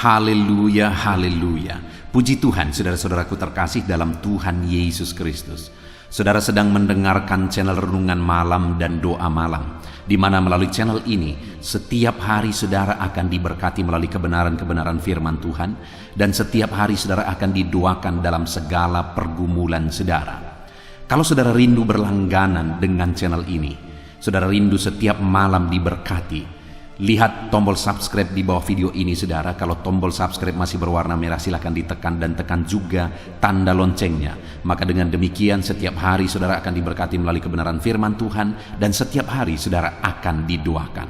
Haleluya, haleluya. Puji Tuhan, saudara-saudaraku terkasih dalam Tuhan Yesus Kristus. Saudara sedang mendengarkan channel Renungan Malam dan Doa Malam, di mana melalui channel ini setiap hari saudara akan diberkati melalui kebenaran-kebenaran firman Tuhan, dan setiap hari saudara akan didoakan dalam segala pergumulan saudara. Kalau saudara rindu berlangganan dengan channel ini, saudara rindu setiap malam diberkati, lihat tombol subscribe di bawah video ini saudara. Kalau tombol subscribe masih berwarna merah, silahkan ditekan dan tekan juga tanda loncengnya. Maka dengan demikian setiap hari saudara akan diberkati melalui kebenaran firman Tuhan, dan setiap hari saudara akan didoakan.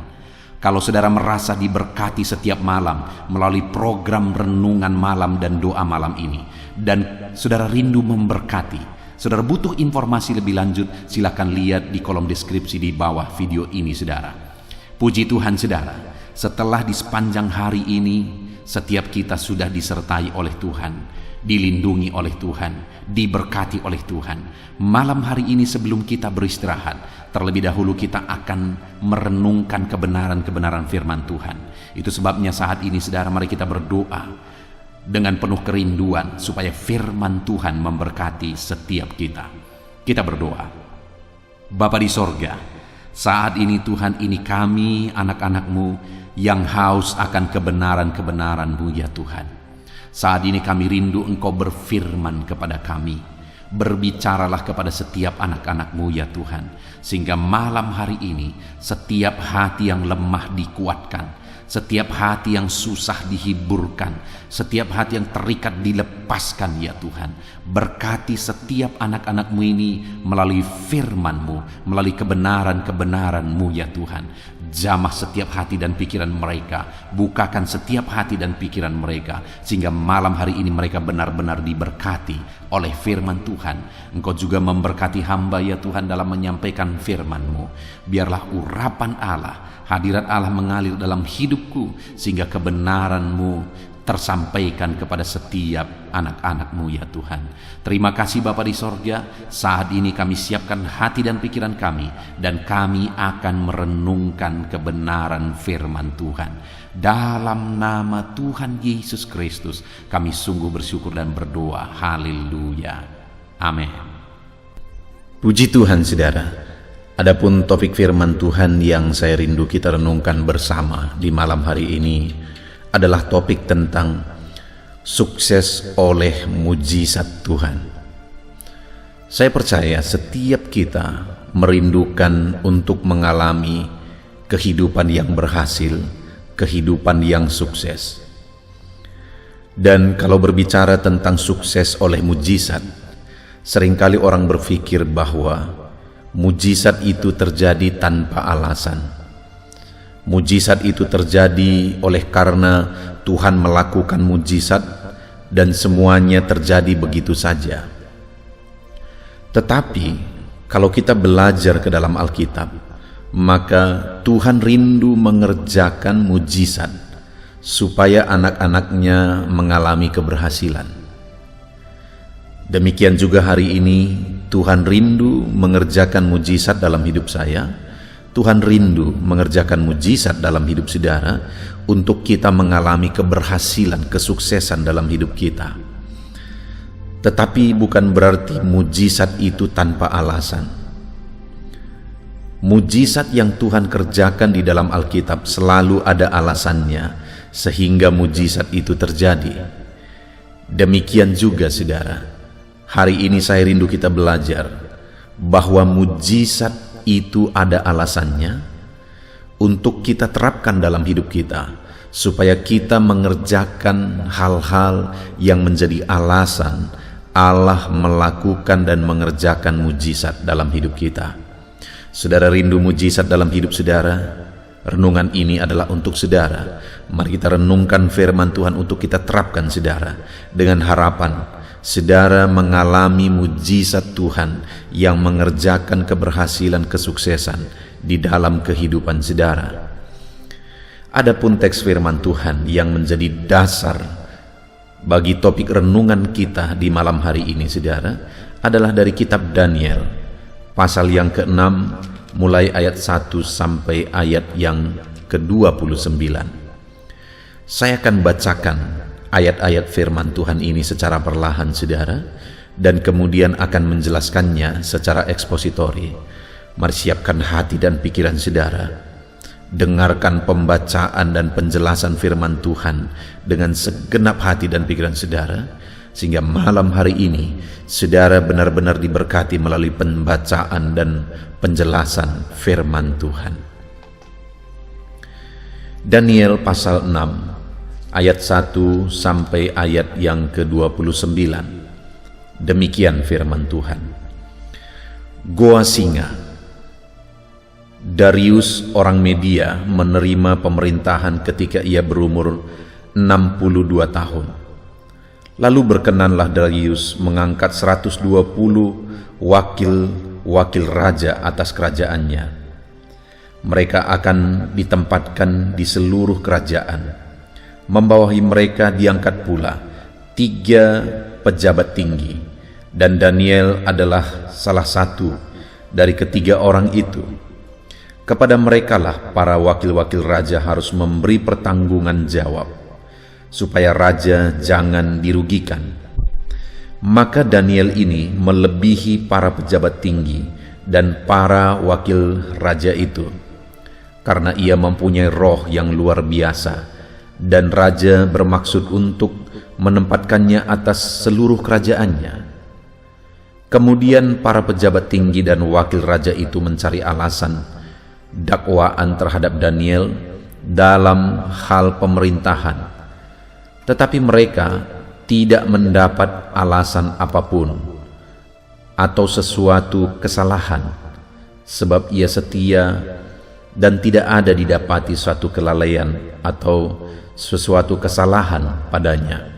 Kalau saudara merasa diberkati setiap malam melalui program Renungan Malam dan Doa Malam ini, dan saudara rindu memberkati, saudara butuh informasi lebih lanjut, silahkan lihat di kolom deskripsi di bawah video ini saudara. Puji Tuhan saudara, setelah di sepanjang hari ini setiap kita sudah disertai oleh Tuhan, dilindungi oleh Tuhan, diberkati oleh Tuhan. Malam hari ini sebelum kita beristirahat, terlebih dahulu kita akan merenungkan kebenaran-kebenaran firman Tuhan. Itu sebabnya saat ini saudara, mari kita berdoa dengan penuh kerinduan supaya firman Tuhan memberkati setiap kita. Kita berdoa. Bapa di sorga, saat ini Tuhan, ini kami anak-anak-Mu yang haus akan kebenaran-kebenaran-Mu ya Tuhan. Saat ini kami rindu Engkau berfirman kepada kami. Berbicaralah kepada setiap anak-anak-Mu ya Tuhan, sehingga malam hari ini setiap hati yang lemah dikuatkan, setiap hati yang susah dihiburkan, setiap hati yang terikat dilepaskan ya Tuhan. Berkati setiap anak-anak-Mu ini melalui firman-Mu, melalui kebenaran-kebenaran-Mu ya Tuhan. Jamah setiap hati dan pikiran mereka, bukakan setiap hati dan pikiran mereka, sehingga malam hari ini mereka benar-benar diberkati oleh firman Tuhan. Engkau juga memberkati hamba ya Tuhan dalam menyampaikan firman-Mu. Biarlah urapan Allah, hadirat Allah mengalir dalam hidupku, sehingga kebenaran-Mu tersampaikan kepada setiap anak-anak-Mu ya Tuhan. Terima kasih Bapa di sorga. Saat ini kami siapkan hati dan pikiran kami, dan kami akan merenungkan kebenaran firman Tuhan. Dalam nama Tuhan Yesus Kristus kami sungguh bersyukur dan berdoa. Haleluya. Amin. Puji Tuhan saudara. Adapun topik firman Tuhan yang saya rindu kita renungkan bersama di malam hari ini adalah topik tentang sukses oleh mujizat Tuhan. Saya percaya setiap kita merindukan untuk mengalami kehidupan yang berhasil, kehidupan yang sukses. Dan kalau berbicara tentang sukses oleh mujizat, seringkali orang berpikir bahwa mujizat itu terjadi tanpa alasan. Mujizat itu terjadi oleh karena Tuhan melakukan mujizat, dan semuanya terjadi begitu saja. Tetapi kalau kita belajar ke dalam Alkitab, maka Tuhan rindu mengerjakan mujizat supaya anak-anaknya mengalami keberhasilan. Demikian juga hari ini Tuhan rindu mengerjakan mujizat dalam hidup saya. Tuhan rindu mengerjakan mujizat dalam hidup saudara untuk kita mengalami keberhasilan, kesuksesan dalam hidup kita. Tetapi bukan berarti mujizat itu tanpa alasan. Mujizat yang Tuhan kerjakan di dalam Alkitab selalu ada alasannya, sehingga mujizat itu terjadi. Demikian juga saudara, hari ini saya rindu kita belajar bahwa mujizat itu ada alasannya untuk kita terapkan dalam hidup kita, supaya kita mengerjakan hal-hal yang menjadi alasan Allah melakukan dan mengerjakan mujizat dalam hidup kita. Saudara rindu mujizat dalam hidup saudara? Renungan ini adalah untuk saudara. Mari kita renungkan firman Tuhan untuk kita terapkan saudara, dengan harapan saudara mengalami mujizat Tuhan yang mengerjakan keberhasilan, kesuksesan di dalam kehidupan saudara. Adapun teks firman Tuhan yang menjadi dasar bagi topik renungan kita di malam hari ini saudara adalah dari kitab Daniel pasal yang ke-6 mulai ayat 1 sampai ayat yang ke-29. Saya akan bacakan ayat-ayat firman Tuhan ini secara perlahan, saudara, dan kemudian akan menjelaskannya secara ekspositori. Mari siapkan hati dan pikiran saudara. Dengarkan pembacaan dan penjelasan firman Tuhan dengan segenap hati dan pikiran saudara, sehingga malam hari ini saudara benar-benar diberkati melalui pembacaan dan penjelasan firman Tuhan. Daniel pasal 6 ayat 1 sampai ayat yang ke-29. Demikian firman Tuhan. Goa Singa. Darius orang Media menerima pemerintahan ketika ia berumur 62 tahun. Lalu berkenanlah Darius mengangkat 120 wakil raja atas kerajaannya. Mereka akan ditempatkan di seluruh kerajaan. Membawahi mereka diangkat pula 3 pejabat tinggi, dan Daniel adalah salah satu dari ketiga orang itu. Kepada merekalah para wakil-wakil raja harus memberi pertanggungan jawab, supaya raja jangan dirugikan. Maka Daniel ini melebihi para pejabat tinggi dan para wakil raja itu, karena ia mempunyai roh yang luar biasa, dan raja bermaksud untuk menempatkannya atas seluruh kerajaannya. Kemudian para pejabat tinggi dan wakil raja itu mencari alasan dakwaan terhadap Daniel dalam hal pemerintahan, tetapi mereka tidak mendapat alasan apapun atau sesuatu kesalahan, sebab ia setia dan tidak ada didapati suatu kelalaian atau sesuatu kesalahan padanya.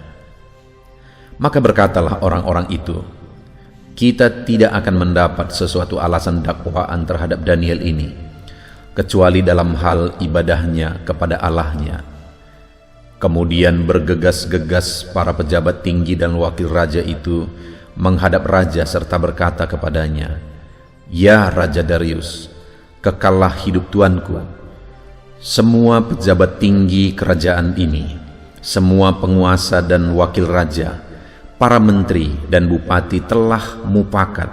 Maka berkatalah orang-orang itu, kita tidak akan mendapat sesuatu alasan dakwaan terhadap Daniel ini, kecuali dalam hal ibadahnya kepada Allahnya. Kemudian bergegas-gegas para pejabat tinggi dan wakil raja itu menghadap raja serta berkata kepadanya, Ya Raja Darius, kekallah hidup tuanku. Semua pejabat tinggi kerajaan ini, semua penguasa dan wakil raja, para menteri dan bupati telah mufakat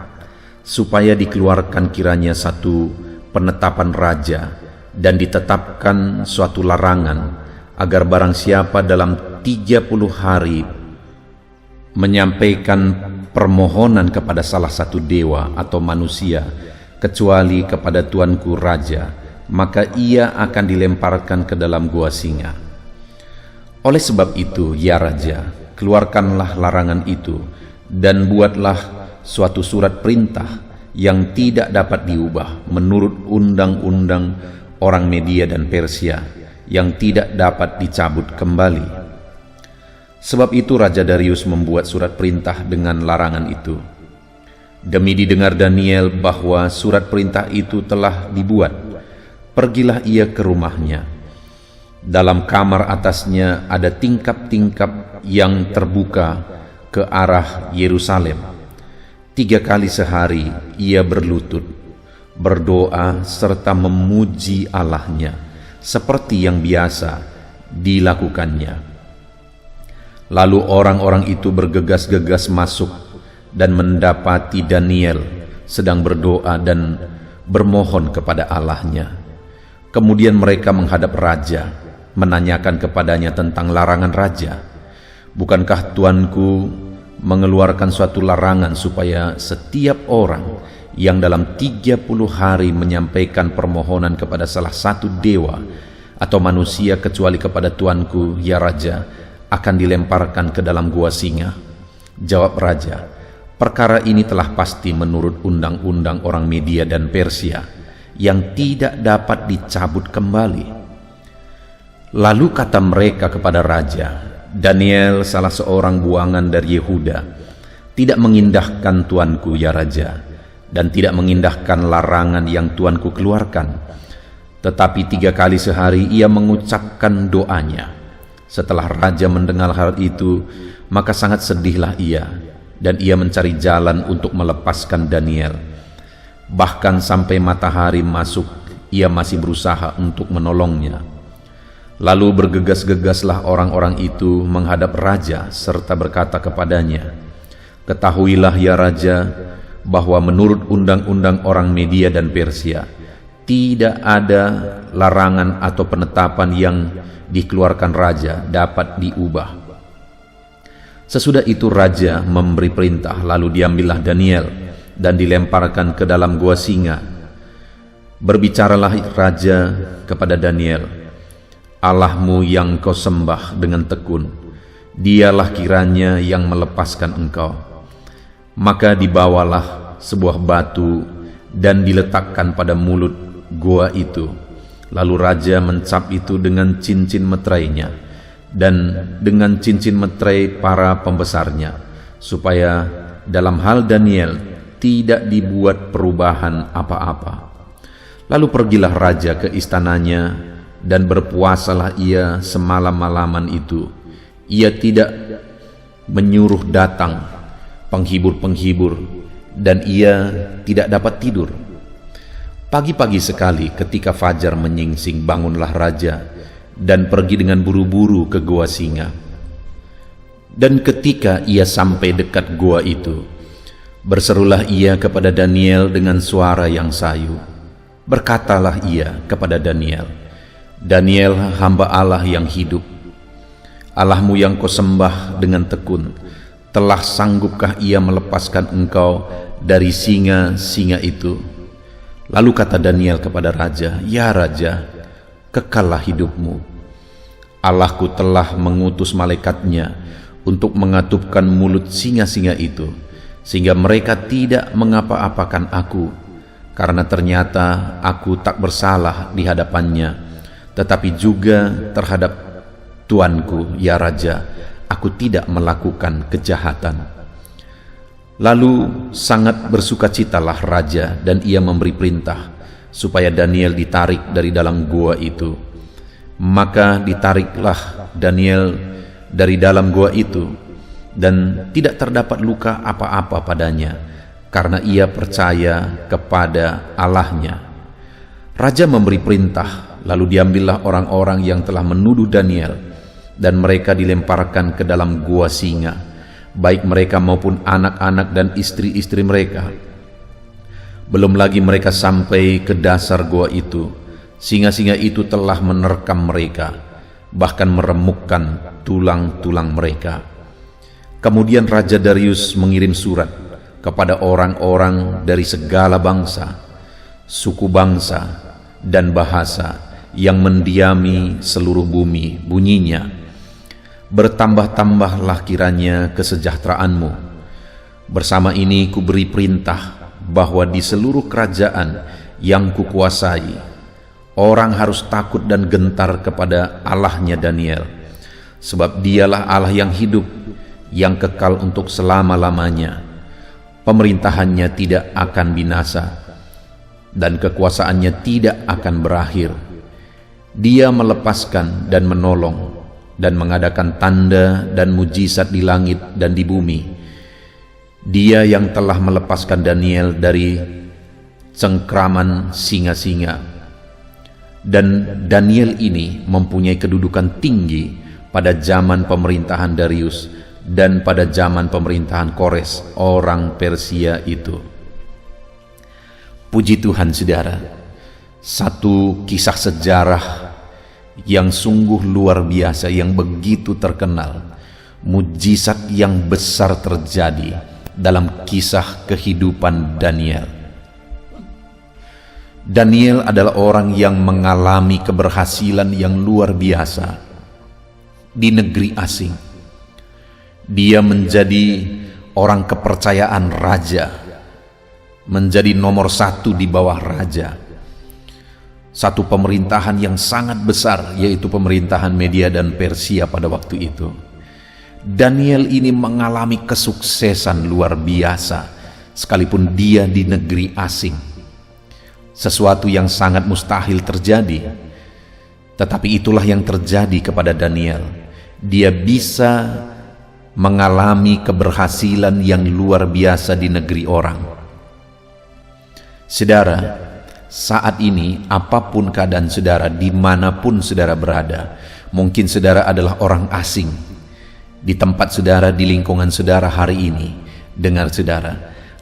supaya dikeluarkan kiranya satu penetapan raja dan ditetapkan suatu larangan agar barang siapa dalam 30 hari menyampaikan permohonan kepada salah satu dewa atau manusia kecuali kepada tuanku raja, maka ia akan dilemparkan ke dalam gua singa. Oleh sebab itu, ya Raja, keluarkanlah larangan itu dan buatlah suatu surat perintah yang tidak dapat diubah menurut undang-undang orang Media dan Persia yang tidak dapat dicabut kembali. Sebab itu Raja Darius membuat surat perintah dengan larangan itu. Demi didengar Daniel bahwa surat perintah itu telah dibuat, pergilah ia ke rumahnya. Dalam kamar atasnya ada tingkap-tingkap yang terbuka ke arah Yerusalem. 3 kali sehari ia berlutut, berdoa serta memuji Allahnya, seperti yang biasa dilakukannya. Lalu orang-orang itu bergegas-gegas masuk dan mendapati Daniel sedang berdoa dan bermohon kepada Allahnya. Kemudian mereka menghadap raja, menanyakan kepadanya tentang larangan raja. Bukankah tuanku mengeluarkan suatu larangan supaya setiap orang yang dalam 30 hari menyampaikan permohonan kepada salah satu dewa atau manusia kecuali kepada tuanku, ya Raja, akan dilemparkan ke dalam gua singa? Jawab raja, perkara ini telah pasti menurut undang-undang orang Media dan Persia yang tidak dapat dicabut kembali. Lalu kata mereka kepada raja, Daniel, salah seorang buangan dari Yehuda, tidak mengindahkan tuanku, ya Raja, dan tidak mengindahkan larangan yang tuanku keluarkan. Tetapi 3 kali sehari ia mengucapkan doanya. Setelah raja mendengar hal itu, maka sangat sedihlah ia, dan ia mencari jalan untuk melepaskan Daniel. Bahkan sampai matahari masuk, ia masih berusaha untuk menolongnya. Lalu bergegas-gegaslah orang-orang itu menghadap raja serta berkata kepadanya, "Ketahuilah ya raja, bahwa menurut undang-undang orang Media dan Persia, tidak ada larangan atau penetapan yang dikeluarkan raja dapat diubah." Sesudah itu raja memberi perintah, lalu diambillah Daniel dan dilemparkan ke dalam gua singa. Berbicaralah raja kepada Daniel, "Allahmu yang kau sembah dengan tekun, dialah kiranya yang melepaskan engkau." Maka dibawalah sebuah batu dan diletakkan pada mulut gua itu. Lalu raja mencap itu dengan cincin meterainya dan dengan cincin meterai para pembesarnya, supaya dalam hal Daniel tidak dibuat perubahan apa-apa. Lalu pergilah raja ke istananya dan berpuasalah ia semalam-malaman itu. Ia tidak menyuruh datang penghibur-penghibur dan ia tidak dapat tidur. Pagi-pagi sekali ketika fajar menyingsing, bangunlah raja dan pergi dengan buru-buru ke gua singa. Dan ketika ia sampai dekat gua itu, berserulah ia kepada Daniel dengan suara yang sayu. Berkatalah ia kepada Daniel, "Daniel, hamba Allah yang hidup, Allahmu yang kau sembah dengan tekun, telah sanggupkah ia melepaskan engkau dari singa-singa itu?" Lalu kata Daniel kepada raja, "Ya raja, kekallah hidupmu. Allahku telah mengutus malaikatnya untuk mengatupkan mulut singa-singa itu, sehingga mereka tidak mengapa-apakan aku, karena ternyata aku tak bersalah di hadapannya, tetapi juga terhadap tuanku, ya raja, aku tidak melakukan kejahatan." Lalu sangat bersukacitalah raja dan ia memberi perintah supaya Daniel ditarik dari dalam gua itu. Maka ditariklah Daniel dari dalam gua itu, dan tidak terdapat luka apa-apa padanya, karena ia percaya kepada Allahnya. Raja memberi perintah, lalu diambillah orang-orang yang telah menuduh Daniel, dan mereka dilemparkan ke dalam gua singa, baik mereka maupun anak-anak dan istri-istri mereka. Belum lagi mereka sampai ke dasar gua itu, singa-singa itu telah menerkam mereka, bahkan meremukkan tulang-tulang mereka. Kemudian Raja Darius mengirim surat kepada orang-orang dari segala bangsa, suku bangsa, dan bahasa yang mendiami seluruh bumi. Bunyinya, "Bertambah-tambahlah kiranya kesejahteraanmu. Bersama ini kuberi perintah bahwa di seluruh kerajaan yang kukuasai, orang harus takut dan gentar kepada Allahnya Daniel, sebab dialah Allah yang hidup, yang kekal untuk selama-lamanya. Pemerintahannya tidak akan binasa, dan kekuasaannya tidak akan berakhir. Dia melepaskan dan menolong, dan mengadakan tanda dan mujizat di langit dan di bumi. Dia yang telah melepaskan Daniel dari cengkraman singa-singa. Dan Daniel ini mempunyai kedudukan tinggi pada zaman pemerintahan Darius dan pada zaman pemerintahan Kores, orang Persia itu." Puji Tuhan, saudara. Satu kisah sejarah yang sungguh luar biasa, yang begitu terkenal, mujizat yang besar terjadi dalam kisah kehidupan Daniel. Daniel adalah orang yang mengalami keberhasilan yang luar biasa di negeri asing. Dia menjadi orang kepercayaan raja, menjadi nomor satu di bawah raja. Satu pemerintahan yang sangat besar, yaitu pemerintahan Media dan Persia pada waktu itu. Daniel ini mengalami kesuksesan luar biasa, sekalipun dia di negeri asing. Sesuatu yang sangat mustahil terjadi, tetapi itulah yang terjadi kepada Daniel. Dia bisa mengalami keberhasilan yang luar biasa di negeri orang. Saudara, saat ini apapun keadaan saudara, dimanapun saudara berada, mungkin saudara adalah orang asing di tempat saudara, di lingkungan saudara hari ini. Dengar saudara,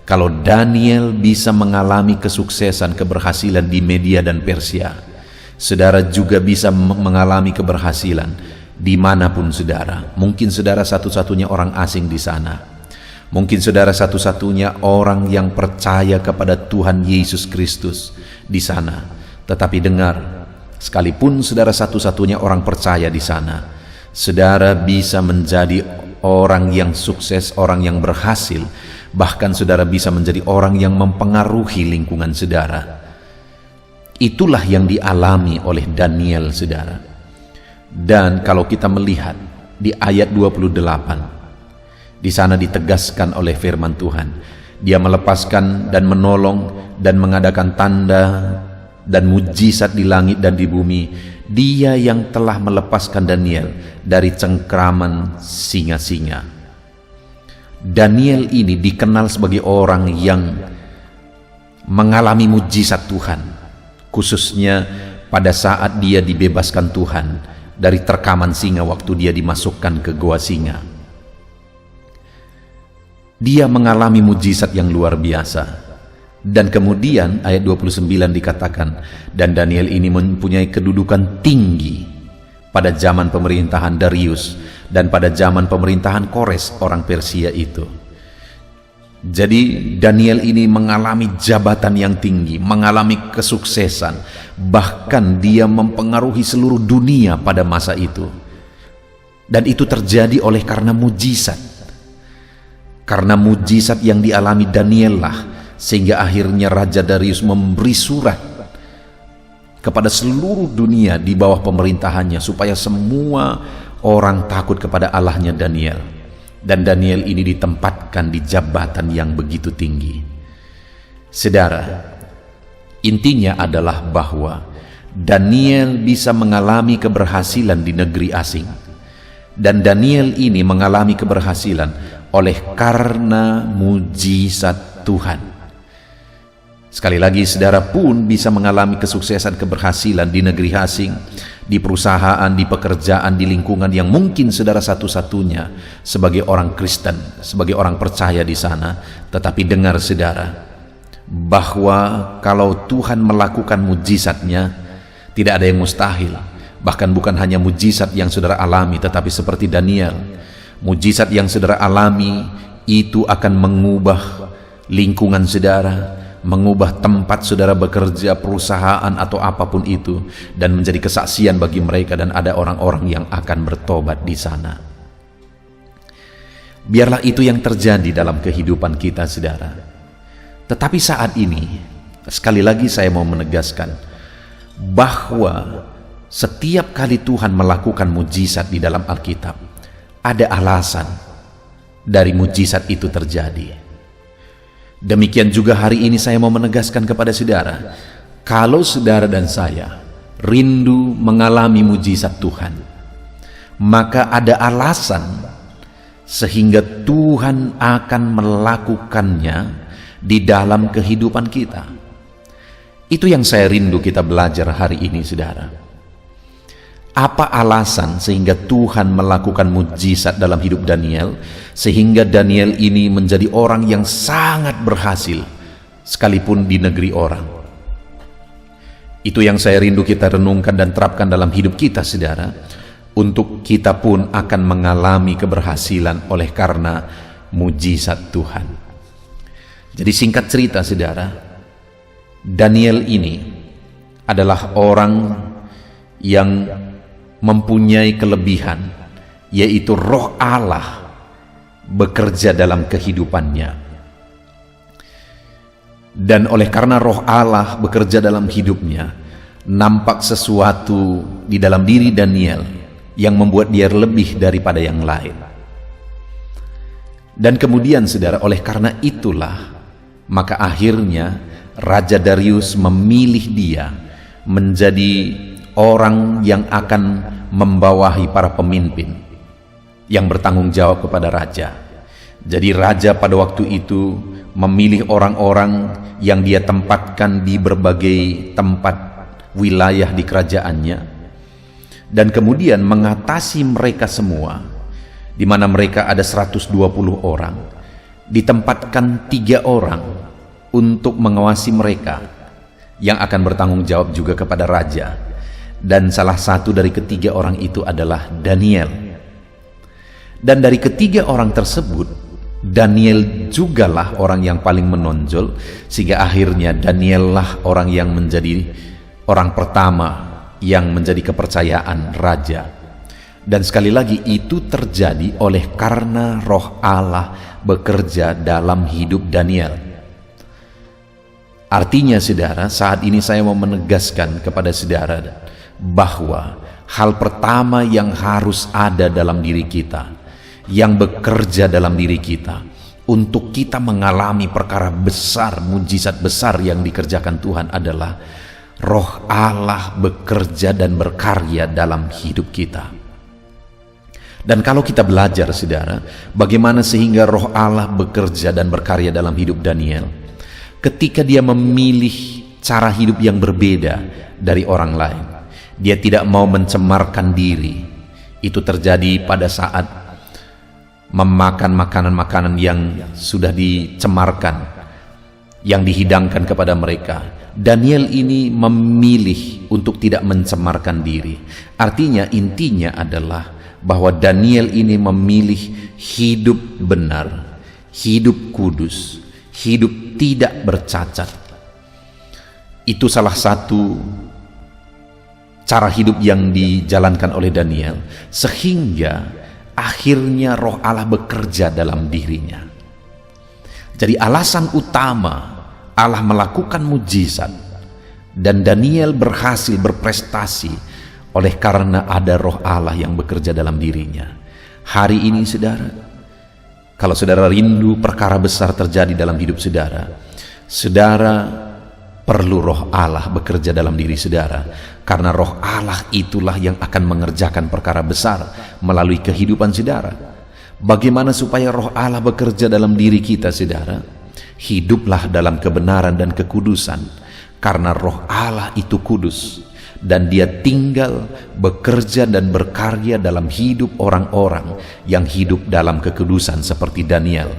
kalau Daniel bisa mengalami kesuksesan, keberhasilan di Media dan Persia, saudara juga bisa mengalami keberhasilan dimanapun saudara. Mungkin saudara satu-satunya orang asing di sana. Mungkin saudara satu-satunya orang yang percaya kepada Tuhan Yesus Kristus di sana. Tetapi dengar, sekalipun saudara satu-satunya orang percaya di sana, saudara bisa menjadi orang yang sukses, orang yang berhasil. Bahkan saudara bisa menjadi orang yang mempengaruhi lingkungan saudara. Itulah yang dialami oleh Daniel, saudara. Dan kalau kita melihat di ayat 28, di sana ditegaskan oleh firman Tuhan, Dia melepaskan dan menolong dan mengadakan tanda dan mujizat di langit dan di bumi. Dia yang telah melepaskan Daniel dari cengkraman singa-singa. Daniel ini dikenal sebagai orang yang mengalami mujizat Tuhan, khususnya pada saat dia dibebaskan Tuhan dari terkaman singa waktu dia dimasukkan ke goa singa. Dia mengalami mujizat yang luar biasa. Dan kemudian ayat 29 dikatakan, dan Daniel ini mempunyai kedudukan tinggi pada zaman pemerintahan Darius dan pada zaman pemerintahan Kores orang Persia itu. Jadi Daniel ini mengalami jabatan yang tinggi, mengalami kesuksesan, bahkan dia mempengaruhi seluruh dunia pada masa itu. Dan itu terjadi oleh karena mujizat. Karena mujizat yang dialami Daniel lah, sehingga akhirnya Raja Darius memberi surat kepada seluruh dunia di bawah pemerintahannya supaya semua orang takut kepada Allahnya Daniel. Dan Daniel ini ditempatkan di jabatan yang begitu tinggi. Saudara, intinya adalah bahwa Daniel bisa mengalami keberhasilan di negeri asing. Dan Daniel ini mengalami keberhasilan oleh karena mujizat Tuhan. Sekali lagi, saudara pun bisa mengalami kesuksesan, keberhasilan di negeri asing, di perusahaan, di pekerjaan, di lingkungan yang mungkin saudara satu-satunya sebagai orang Kristen, sebagai orang percaya di sana. Tetapi dengar saudara, bahwa kalau Tuhan melakukan mujizatnya, tidak ada yang mustahil. Bahkan bukan hanya mujizat yang saudara alami, tetapi seperti Daniel, mujizat yang saudara alami itu akan mengubah lingkungan saudara, mengubah tempat saudara bekerja, perusahaan atau apapun itu, dan menjadi kesaksian bagi mereka, dan ada orang-orang yang akan bertobat di sana. Biarlah itu yang terjadi dalam kehidupan kita, saudara. Tetapi saat ini, sekali lagi saya mau menegaskan bahwa setiap kali Tuhan melakukan mujizat di dalam Alkitab, ada alasan dari mujizat itu terjadi. Demikian juga hari ini saya mau menegaskan kepada saudara, kalau saudara dan saya rindu mengalami mujizat Tuhan, maka ada alasan sehingga Tuhan akan melakukannya di dalam kehidupan kita. Itu yang saya rindu kita belajar hari ini, saudara. Apa alasan sehingga Tuhan melakukan mujizat dalam hidup Daniel, sehingga Daniel ini menjadi orang yang sangat berhasil sekalipun di negeri orang? Itu yang saya rindu kita renungkan dan terapkan dalam hidup kita, saudara, untuk kita pun akan mengalami keberhasilan oleh karena mujizat Tuhan. Jadi singkat cerita, saudara, Daniel ini adalah orang yang mempunyai kelebihan, yaitu Roh Allah bekerja dalam kehidupannya. Dan oleh karena Roh Allah bekerja dalam hidupnya, nampak sesuatu di dalam diri Daniel yang membuat dia lebih daripada yang lain. Dan kemudian, saudara, oleh karena itulah maka akhirnya Raja Darius memilih dia menjadi orang yang akan membawahi para pemimpin yang bertanggung jawab kepada raja. Jadi raja pada waktu itu memilih orang-orang yang dia tempatkan di berbagai tempat wilayah di kerajaannya, dan kemudian mengatasi mereka semua, di mana mereka ada 120 orang, ditempatkan 3 orang untuk mengawasi mereka, yang akan bertanggung jawab juga kepada raja, dan salah satu dari ketiga orang itu adalah Daniel. Dan dari ketiga orang tersebut, Daniel jugalah orang yang paling menonjol, sehingga akhirnya Daniel lah orang yang menjadi orang pertama yang menjadi kepercayaan raja. Dan sekali lagi itu terjadi oleh karena Roh Allah bekerja dalam hidup Daniel. Artinya saudara, saat ini saya mau menegaskan kepada saudara bahwa hal pertama yang harus ada dalam diri kita, yang bekerja dalam diri kita untuk kita mengalami perkara besar, mujizat besar yang dikerjakan Tuhan adalah Roh Allah bekerja dan berkarya dalam hidup kita. Dan kalau kita belajar saudara, bagaimana sehingga Roh Allah bekerja dan berkarya dalam hidup Daniel, ketika dia memilih cara hidup yang berbeda dari orang lain, dia tidak mau mencemarkan diri. Itu terjadi pada saat memakan makanan-makanan yang sudah dicemarkan, yang dihidangkan kepada mereka. Daniel ini memilih untuk tidak mencemarkan diri. Artinya, intinya adalah bahwa Daniel ini memilih hidup benar, hidup kudus, hidup tidak bercacat. Itu salah satu cara hidup yang dijalankan oleh Daniel, sehingga akhirnya Roh Allah bekerja dalam dirinya. Jadi alasan utama Allah melakukan mujizat dan Daniel berhasil berprestasi oleh karena ada Roh Allah yang bekerja dalam dirinya. Hari ini saudara, kalau saudara rindu perkara besar terjadi dalam hidup saudara, saudara perlu Roh Allah bekerja dalam diri saudara, karena Roh Allah itulah yang akan mengerjakan perkara besar melalui kehidupan saudara. Bagaimana supaya Roh Allah bekerja dalam diri kita saudara? Hiduplah dalam kebenaran dan kekudusan, karena Roh Allah itu kudus dan dia tinggal, bekerja dan berkarya dalam hidup orang-orang yang hidup dalam kekudusan seperti Daniel.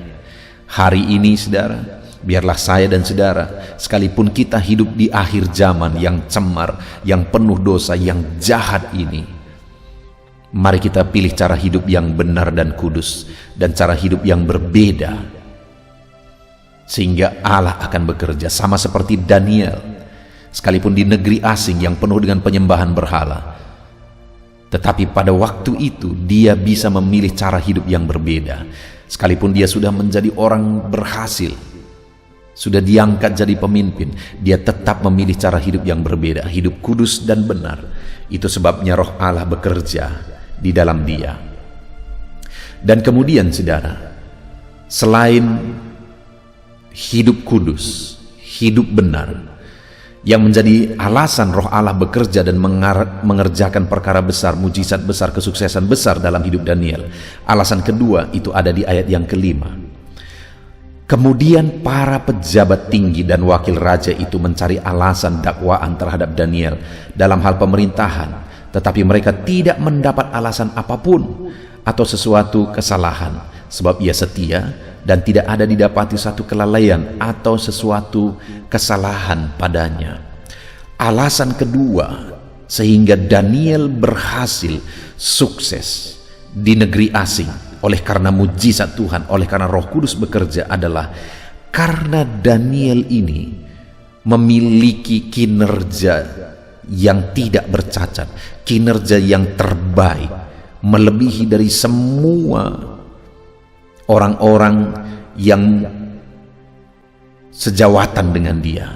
Hari ini saudara, biarlah saya dan saudara, sekalipun kita hidup di akhir zaman yang cemar, yang penuh dosa, yang jahat ini, mari kita pilih cara hidup yang benar dan kudus, dan cara hidup yang berbeda, sehingga Allah akan bekerja sama seperti Daniel. Sekalipun di negeri asing yang penuh dengan penyembahan berhala, tetapi pada waktu itu dia bisa memilih cara hidup yang berbeda. Sekalipun dia sudah menjadi orang berhasil, sudah diangkat jadi pemimpin, dia tetap memilih cara hidup yang berbeda, hidup kudus dan benar. Itu sebabnya Roh Allah bekerja di dalam dia. Dan kemudian saudara, selain hidup kudus, hidup benar, yang menjadi alasan Roh Allah bekerja dan mengerjakan perkara besar, mujizat besar, kesuksesan besar dalam hidup Daniel, alasan kedua itu ada di ayat yang kelima. Kemudian para pejabat tinggi dan wakil raja itu mencari alasan dakwaan terhadap Daniel dalam hal pemerintahan, tetapi mereka tidak mendapat alasan apapun atau sesuatu kesalahan, sebab ia setia dan tidak ada didapati satu kelalaian atau sesuatu kesalahan padanya. Alasan kedua sehingga Daniel berhasil sukses di negeri asing oleh karena mujizat Tuhan, oleh karena Roh Kudus bekerja, adalah karena Daniel ini memiliki kinerja yang tidak bercacat, kinerja yang terbaik, melebihi dari semua orang-orang yang sejawatan dengan dia,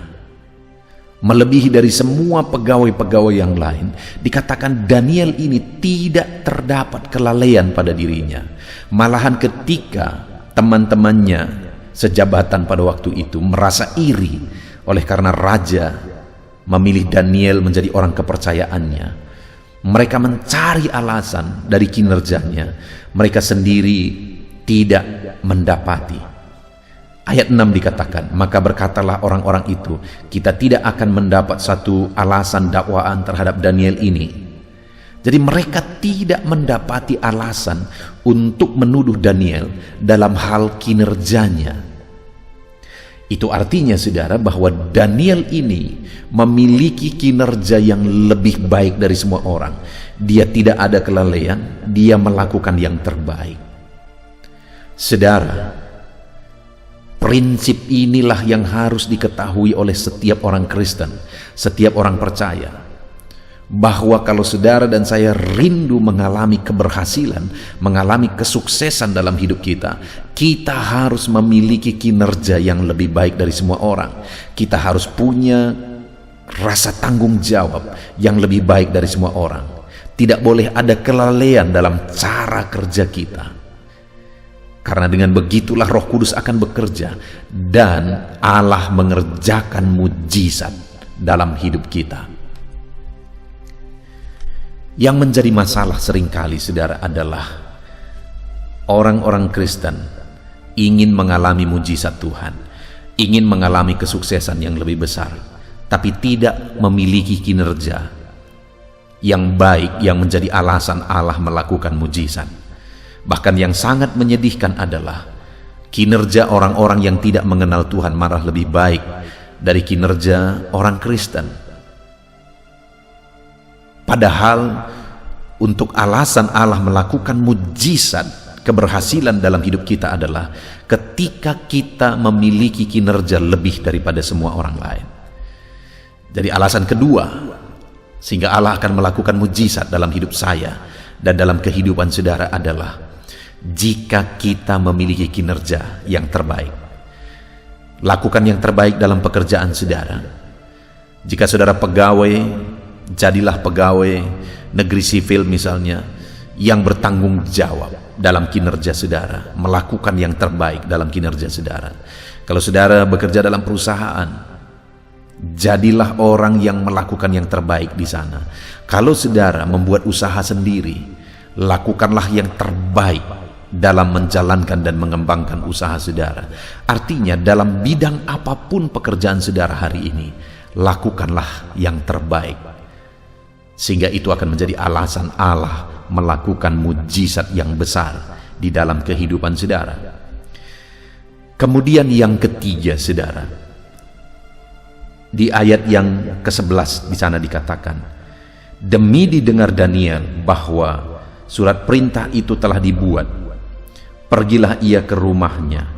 melebihi dari semua pegawai-pegawai yang lain. Dikatakan Daniel ini tidak terdapat kelalaian pada dirinya. Malahan ketika teman-temannya sejabatan pada waktu itu merasa iri oleh karena raja memilih Daniel menjadi orang kepercayaannya, mereka mencari alasan dari kinerjanya. Mereka sendiri tidak mendapati. Ayat 6 dikatakan, maka berkatalah orang-orang itu, kita tidak akan mendapat satu alasan dakwaan terhadap Daniel ini. Jadi mereka tidak mendapati alasan untuk menuduh Daniel dalam hal kinerjanya. Itu artinya saudara bahwa Daniel ini memiliki kinerja yang lebih baik dari semua orang. Dia tidak ada kelalaian, dia melakukan yang terbaik. Saudara, prinsip inilah yang harus diketahui oleh setiap orang Kristen, setiap orang percaya. Bahwa kalau saudara dan saya rindu mengalami keberhasilan, mengalami kesuksesan dalam hidup kita, kita harus memiliki kinerja yang lebih baik dari semua orang. Kita harus punya rasa tanggung jawab yang lebih baik dari semua orang. Tidak boleh ada kelalaian dalam cara kerja kita. Karena dengan begitulah Roh Kudus akan bekerja dan Allah mengerjakan mujizat dalam hidup kita. Yang menjadi masalah seringkali saudara adalah orang-orang Kristen ingin mengalami mujizat Tuhan, ingin mengalami kesuksesan yang lebih besar, tapi tidak memiliki kinerja yang baik yang menjadi alasan Allah melakukan mujizat. Bahkan yang sangat menyedihkan adalah kinerja orang-orang yang tidak mengenal Tuhan malah lebih baik dari kinerja orang Kristen. Padahal untuk alasan Allah melakukan mujizat keberhasilan dalam hidup kita adalah ketika kita memiliki kinerja lebih daripada semua orang lain. Jadi alasan kedua sehingga Allah akan melakukan mujizat dalam hidup saya dan dalam kehidupan saudara adalah jika kita memiliki kinerja yang terbaik. Lakukan yang terbaik dalam pekerjaan saudara. Jika saudara pegawai, jadilah pegawai negeri sipil misalnya yang bertanggung jawab dalam kinerja saudara, melakukan yang terbaik dalam kinerja saudara. Kalau saudara bekerja dalam perusahaan, jadilah orang yang melakukan yang terbaik di sana. Kalau saudara membuat usaha sendiri, lakukanlah yang terbaik dalam menjalankan dan mengembangkan usaha saudara. Artinya dalam bidang apapun pekerjaan saudara hari ini, lakukanlah yang terbaik. Sehingga itu akan menjadi alasan Allah melakukan mujizat yang besar di dalam kehidupan saudara. Kemudian yang ketiga saudara, di ayat yang ke-11 di sana dikatakan, demi didengar Daniel bahwa surat perintah itu telah dibuat, pergilah ia ke rumahnya.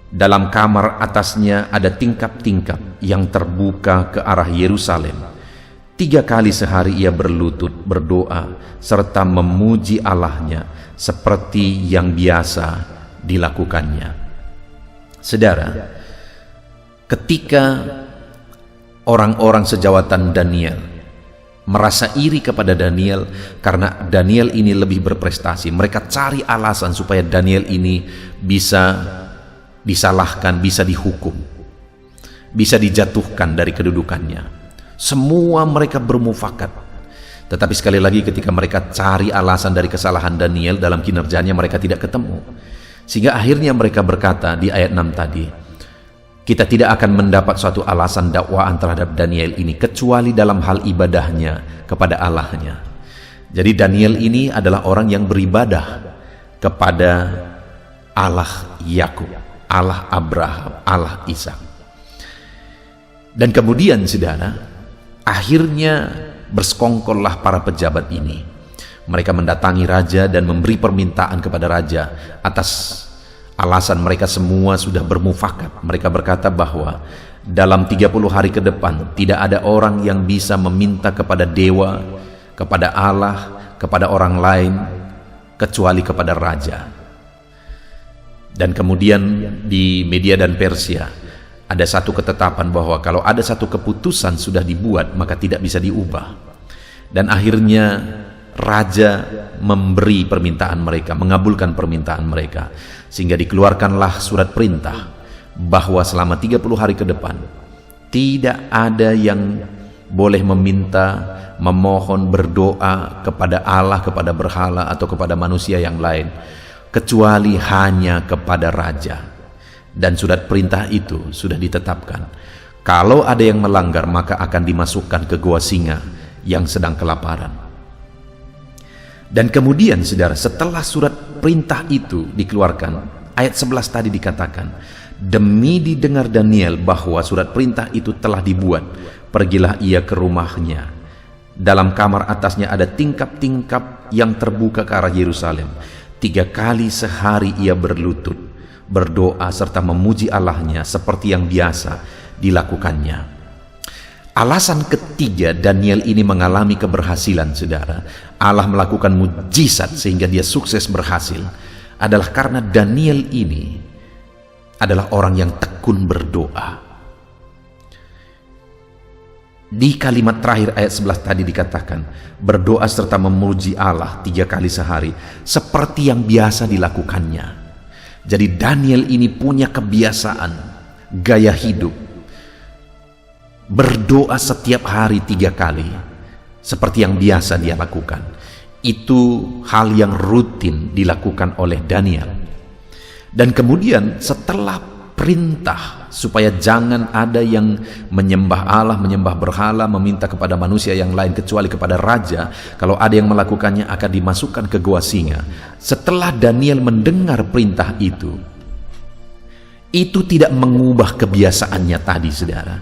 Dalam kamar atasnya ada tingkap-tingkap yang terbuka ke arah Yerusalem. 3 kali sehari ia berlutut berdoa serta memuji Allahnya seperti yang biasa dilakukannya. Saudara, ketika orang-orang sejawatan Daniel merasa iri kepada Daniel karena Daniel ini lebih berprestasi, mereka cari alasan supaya Daniel ini bisa disalahkan, bisa dihukum, bisa dijatuhkan dari kedudukannya. Semua mereka bermufakat. Tetapi sekali lagi ketika mereka cari alasan dari kesalahan Daniel dalam kinerjanya, mereka tidak ketemu. Sehingga akhirnya mereka berkata di ayat 6 tadi, kita tidak akan mendapat suatu alasan dakwaan terhadap Daniel ini kecuali dalam hal ibadahnya kepada Allahnya. Jadi Daniel ini adalah orang yang beribadah kepada Allah Yakub, Allah Abraham, Allah Ishak. Dan kemudian saudara, akhirnya bersekongkollah para pejabat ini. Mereka mendatangi raja dan memberi permintaan kepada raja atas alasan mereka semua sudah bermufakat. Mereka berkata bahwa dalam 30 hari ke depan tidak ada orang yang bisa meminta kepada dewa, kepada Allah, kepada orang lain kecuali kepada raja. Dan kemudian di Media dan Persia ada satu ketetapan bahwa kalau ada satu keputusan sudah dibuat maka tidak bisa diubah. Dan akhirnya raja memberi permintaan mereka, mengabulkan permintaan mereka, sehingga dikeluarkanlah surat perintah bahwa selama 30 hari ke depan tidak ada yang boleh meminta, memohon, berdoa kepada Allah, kepada berhala atau kepada manusia yang lain kecuali hanya kepada raja. Dan surat perintah itu sudah ditetapkan. Kalau ada yang melanggar, maka akan dimasukkan ke gua singa yang sedang kelaparan. Dan kemudian saudara, setelah surat perintah itu dikeluarkan, ayat 11 tadi dikatakan, demi didengar Daniel bahwa surat perintah itu telah dibuat, pergilah ia ke rumahnya. Dalam kamar atasnya ada tingkap-tingkap yang terbuka ke arah Yerusalem. 3 kali sehari ia berlutut, berdoa serta memuji Allahnya seperti yang biasa dilakukannya. Alasan ketiga Daniel ini mengalami keberhasilan, saudara, Allah melakukan mujizat sehingga dia sukses berhasil, adalah karena Daniel ini adalah orang yang tekun berdoa. Di kalimat terakhir ayat 11 tadi dikatakan, berdoa serta memuji Allah 3 kali sehari seperti yang biasa dilakukannya. Jadi Daniel ini punya kebiasaan, gaya hidup, berdoa setiap hari 3 kali seperti yang biasa dia lakukan. Itu hal yang rutin dilakukan oleh Daniel. Dan kemudian setelah perintah supaya jangan ada yang menyembah Allah, menyembah berhala, meminta kepada manusia yang lain kecuali kepada raja, kalau ada yang melakukannya akan dimasukkan ke gua singa. Setelah Daniel mendengar perintah itu tidak mengubah kebiasaannya tadi, saudara,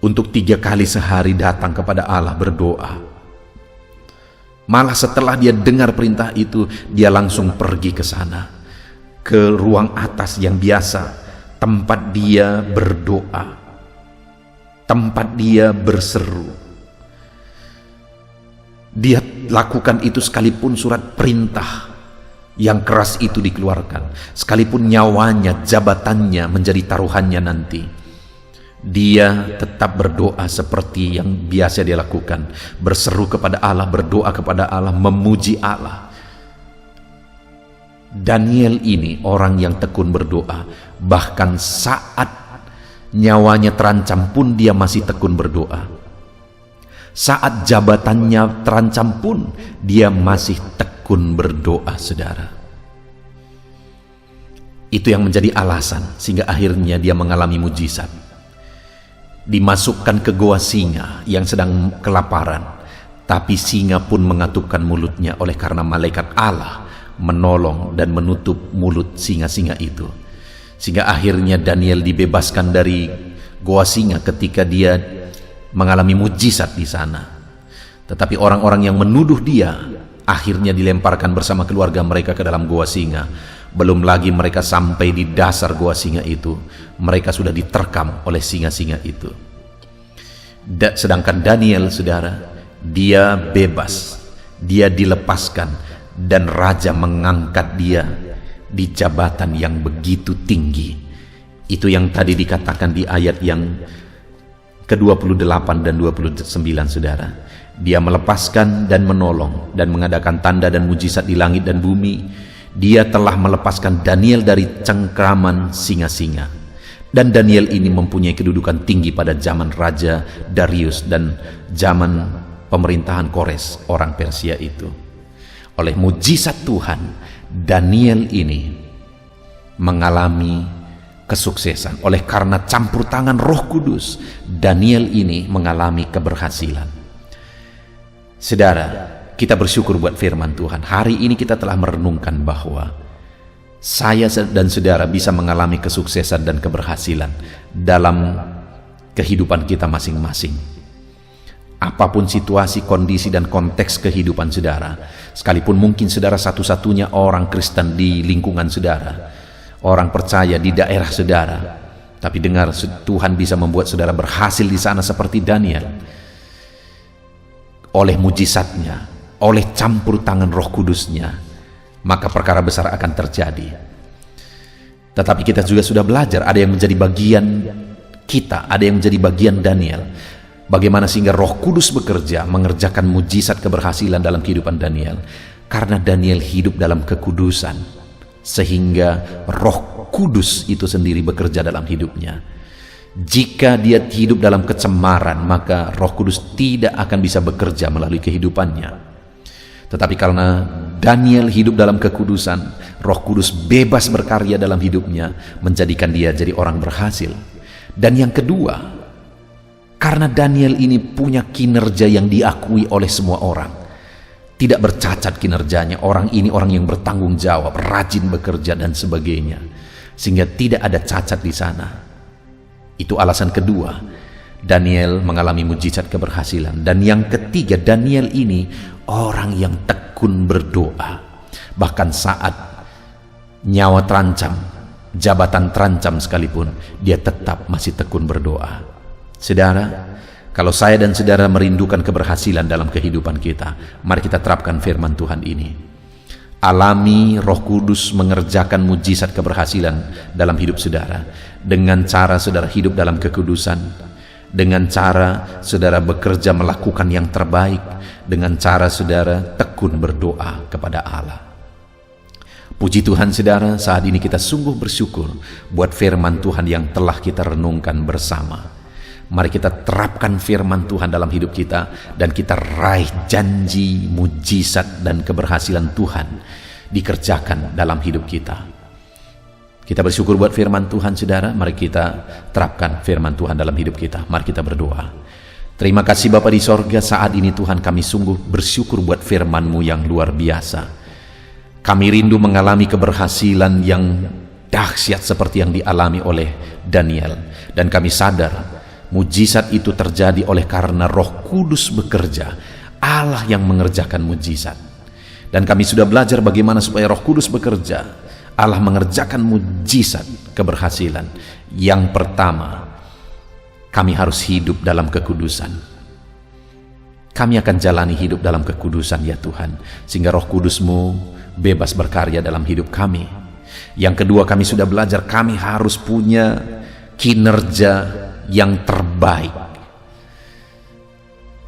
untuk 3 kali sehari datang kepada Allah berdoa. Malah setelah dia dengar perintah itu, dia langsung pergi ke sana, ke ruang atas yang biasa, tempat dia berdoa, tempat dia berseru. Dia lakukan itu sekalipun surat perintah yang keras itu dikeluarkan, sekalipun nyawanya, jabatannya menjadi taruhannya nanti, dia tetap berdoa seperti yang biasa dia lakukan, berseru kepada Allah, berdoa kepada Allah, memuji Allah. Daniel ini orang yang tekun berdoa, bahkan saat nyawanya terancam pun dia masih tekun berdoa. Saat jabatannya terancam pun dia masih tekun berdoa, saudara. Itu yang menjadi alasan sehingga akhirnya dia mengalami mujizat. Dimasukkan ke goa singa yang sedang kelaparan, tapi singa pun mengatupkan mulutnya oleh karena malaikat Allah menolong dan menutup mulut singa-singa itu, sehingga akhirnya Daniel dibebaskan dari goa singa ketika dia mengalami mujizat di sana. Tetapi orang-orang yang menuduh dia akhirnya dilemparkan bersama keluarga mereka ke dalam goa singa. Belum lagi mereka sampai di dasar goa singa itu, mereka sudah diterkam oleh singa-singa itu. Sedangkan Daniel, saudara, dia bebas, dia dilepaskan, dan raja mengangkat dia di jabatan yang begitu tinggi. Itu yang tadi dikatakan di ayat yang ke-28 dan 29, saudara. Dia melepaskan dan menolong dan mengadakan tanda dan mujizat di langit dan bumi. Dia telah melepaskan Daniel dari cengkraman singa-singa. Dan Daniel ini mempunyai kedudukan tinggi pada zaman Raja Darius dan zaman pemerintahan Kores, orang Persia itu. Oleh mujizat Tuhan, Daniel ini mengalami kesuksesan. Oleh karena campur tangan Roh Kudus, Daniel ini mengalami keberhasilan. Saudara, kita bersyukur buat firman Tuhan. Hari ini kita telah merenungkan bahwa saya dan saudara bisa mengalami kesuksesan dan keberhasilan dalam kehidupan kita masing-masing. Apapun situasi, kondisi, dan konteks kehidupan saudara, sekalipun mungkin saudara satu-satunya orang Kristen di lingkungan saudara, orang percaya di daerah saudara, tapi dengar, Tuhan bisa membuat saudara berhasil di sana seperti Daniel. Oleh mujizatnya, oleh campur tangan Roh Kudusnya, maka perkara besar akan terjadi. Tetapi kita juga sudah belajar, ada yang menjadi bagian kita, ada yang menjadi bagian Daniel. Bagaimana sehingga Roh Kudus bekerja mengerjakan mujizat keberhasilan dalam kehidupan Daniel, karena Daniel hidup dalam kekudusan, sehingga Roh Kudus itu sendiri bekerja dalam hidupnya. Jika dia hidup dalam kecemaran, maka Roh Kudus tidak akan bisa bekerja melalui kehidupannya. Tetapi karena Daniel hidup dalam kekudusan, Roh Kudus bebas berkarya dalam hidupnya, menjadikan dia jadi orang berhasil. Dan yang kedua, karena Daniel ini punya kinerja yang diakui oleh semua orang, tidak bercacat kinerjanya, orang ini orang yang bertanggung jawab, rajin bekerja dan sebagainya, sehingga tidak ada cacat di sana. Itu alasan kedua, Daniel mengalami mujizat keberhasilan. Dan yang ketiga, Daniel ini orang yang tekun berdoa. Bahkan saat nyawa terancam, jabatan terancam sekalipun, dia tetap masih tekun berdoa. Saudara, kalau saya dan saudara merindukan keberhasilan dalam kehidupan kita, mari kita terapkan firman Tuhan ini. Alami Roh Kudus mengerjakan mujizat keberhasilan dalam hidup saudara, dengan cara saudara hidup dalam kekudusan, dengan cara saudara bekerja melakukan yang terbaik, dengan cara saudara tekun berdoa kepada Allah. Puji Tuhan saudara, saat ini kita sungguh bersyukur buat firman Tuhan yang telah kita renungkan bersama. Mari kita terapkan firman Tuhan dalam hidup kita, dan kita raih janji, mujizat, dan keberhasilan Tuhan dikerjakan dalam hidup kita. Kita bersyukur buat firman Tuhan saudara. Mari kita terapkan firman Tuhan dalam hidup kita. Mari kita berdoa. Terima kasih Bapa di sorga, saat ini Tuhan kami sungguh bersyukur buat firman-Mu yang luar biasa. Kami rindu mengalami keberhasilan yang dahsyat seperti yang dialami oleh Daniel. Dan kami sadar mujizat itu terjadi oleh karena Roh Kudus bekerja, Allah yang mengerjakan mujizat. Dan kami sudah belajar bagaimana supaya Roh Kudus bekerja, Allah mengerjakan mujizat keberhasilan. Yang pertama, kami harus hidup dalam kekudusan. Kami akan jalani hidup dalam kekudusan ya Tuhan, sehingga Roh Kudus-Mu bebas berkarya dalam hidup kami. Yang kedua, kami sudah belajar kami harus punya kinerja yang terbaik.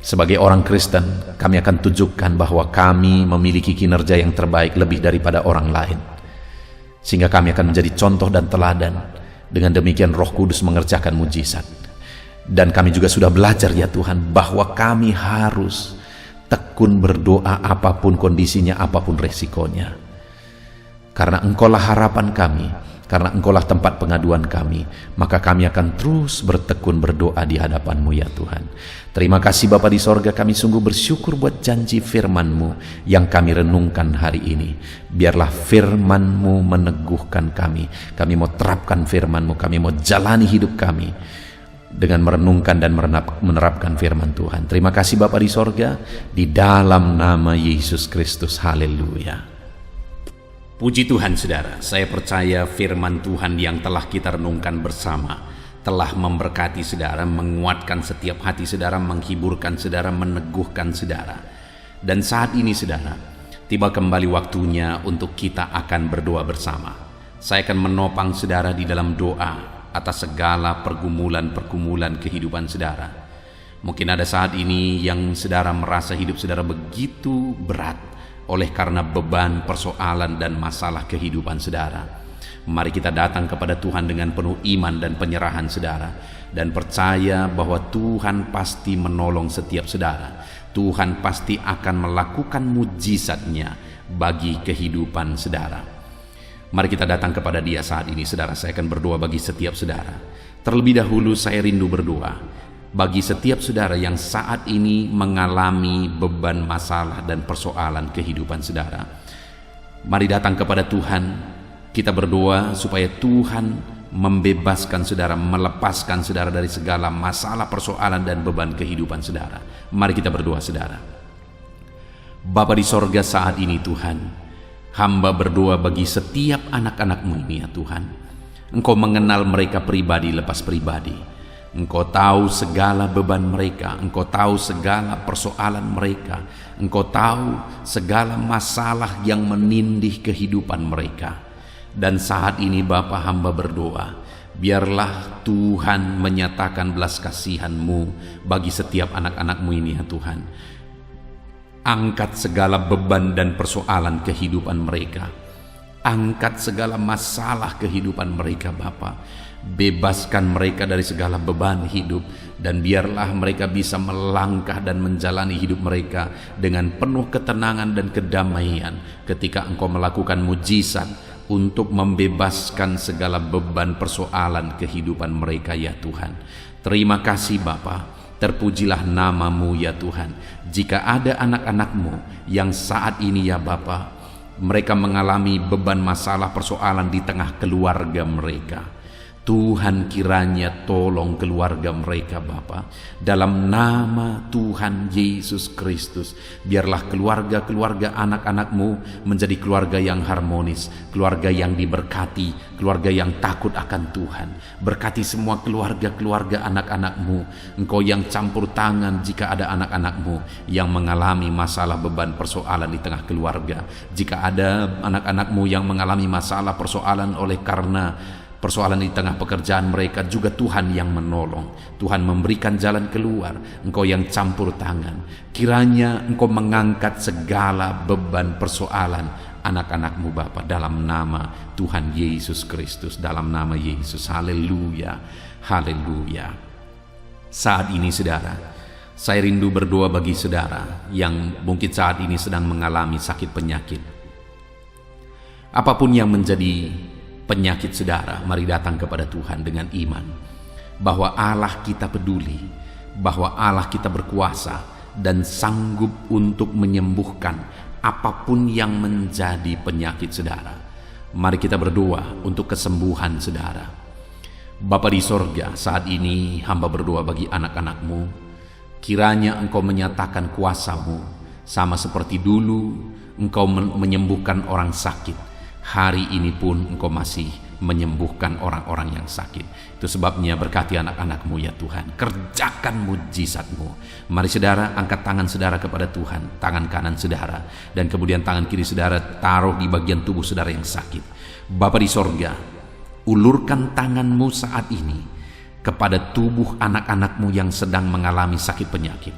Sebagai orang Kristen, kami akan tunjukkan bahwa kami memiliki kinerja yang terbaik lebih daripada orang lain, sehingga kami akan menjadi contoh dan teladan. Dengan demikian Roh Kudus mengerjakan mujizat. Dan kami juga sudah belajar ya Tuhan, bahwa kami harus tekun berdoa apapun kondisinya, apapun resikonya, karena Engkaulah harapan kami, karena Engkaulah tempat pengaduan kami, maka kami akan terus bertekun berdoa di hadapan-Mu ya Tuhan. Terima kasih Bapa di sorga, kami sungguh bersyukur buat janji firman-Mu yang kami renungkan hari ini. Biarlah firman-Mu meneguhkan kami. Kami mau terapkan firman-Mu, kami mau jalani hidup kami dengan merenungkan dan menerapkan firman Tuhan. Terima kasih Bapa di sorga, di dalam nama Yesus Kristus. Haleluya. Puji Tuhan saudara, saya percaya firman Tuhan yang telah kita renungkan bersama telah memberkati saudara, menguatkan setiap hati saudara, menghiburkan saudara, meneguhkan saudara. Dan saat ini saudara, tiba kembali waktunya untuk kita akan berdoa bersama. Saya akan menopang saudara di dalam doa atas segala pergumulan-pergumulan kehidupan saudara. Mungkin ada saat ini yang saudara merasa hidup saudara begitu berat oleh karena beban, persoalan, dan masalah kehidupan saudara. Mari kita datang kepada Tuhan dengan penuh iman dan penyerahan saudara, dan percaya bahwa Tuhan pasti menolong setiap saudara. Tuhan pasti akan melakukan mujizat-Nya bagi kehidupan saudara. Mari kita datang kepada Dia saat ini saudara. Saya akan berdoa bagi setiap saudara. Terlebih dahulu saya rindu berdoa bagi setiap saudara yang saat ini mengalami beban, masalah, dan persoalan kehidupan saudara. Mari datang kepada Tuhan. Kita berdoa supaya Tuhan membebaskan saudara, melepaskan saudara dari segala masalah, persoalan, dan beban kehidupan saudara. Mari kita berdoa saudara. Bapa di sorga, saat ini Tuhan, hamba berdoa bagi setiap anak-anak-Mu ini ya Tuhan. Engkau mengenal mereka pribadi lepas pribadi. Engkau tahu segala beban mereka, Engkau tahu segala persoalan mereka, Engkau tahu segala masalah yang menindih kehidupan mereka. Dan saat ini Bapa, hamba berdoa, biarlah Tuhan menyatakan belas kasihan-Mu bagi setiap anak-anak-Mu ini ya Tuhan. Angkat segala beban dan persoalan kehidupan mereka. Angkat segala masalah kehidupan mereka Bapa. Bebaskan mereka dari segala beban hidup, dan biarlah mereka bisa melangkah dan menjalani hidup mereka dengan penuh ketenangan dan kedamaian ketika Engkau melakukan mujizat untuk membebaskan segala beban persoalan kehidupan mereka ya Tuhan. Terima kasih Bapa, terpujilah nama-Mu ya Tuhan. Jika ada anak-anak-Mu yang saat ini ya Bapa, mereka mengalami beban masalah persoalan di tengah keluarga mereka, Tuhan kiranya tolong keluarga mereka Bapa. Dalam nama Tuhan Yesus Kristus, biarlah keluarga-keluarga anak-anak-Mu menjadi keluarga yang harmonis, keluarga yang diberkati, keluarga yang takut akan Tuhan. Berkati semua keluarga-keluarga anak-anak-Mu. Engkau yang campur tangan jika ada anak-anak-Mu yang mengalami masalah beban persoalan di tengah keluarga. Jika ada anak-anak-Mu yang mengalami masalah persoalan oleh karena persoalan di tengah pekerjaan mereka, juga Tuhan yang menolong. Tuhan memberikan jalan keluar. Engkau yang campur tangan. Kiranya Engkau mengangkat segala beban persoalan anak-anak-Mu Bapa, dalam nama Tuhan Yesus Kristus, dalam nama Yesus. Haleluya, haleluya. Saat ini saudara, saya rindu berdoa bagi saudara yang mungkin saat ini sedang mengalami sakit penyakit. Apapun yang menjadi penyakit saudara, mari datang kepada Tuhan dengan iman bahwa Allah kita peduli, bahwa Allah kita berkuasa dan sanggup untuk menyembuhkan apapun yang menjadi penyakit saudara. Mari kita berdoa untuk kesembuhan saudara. Bapa di sorga, saat ini hamba berdoa bagi anak-anak-Mu. Kiranya Engkau menyatakan kuasa-Mu, sama seperti dulu Engkau menyembuhkan orang sakit. Hari ini pun Engkau masih menyembuhkan orang-orang yang sakit. Itu sebabnya berkati anak-anak-Mu ya Tuhan. Kerjakan mujizat-Mu. Mari saudara, angkat tangan saudara kepada Tuhan. Tangan kanan saudara, dan kemudian tangan kiri saudara taruh di bagian tubuh saudara yang sakit. Bapa di sorga, ulurkan tangan-Mu saat ini kepada tubuh anak-anak-Mu yang sedang mengalami sakit penyakit.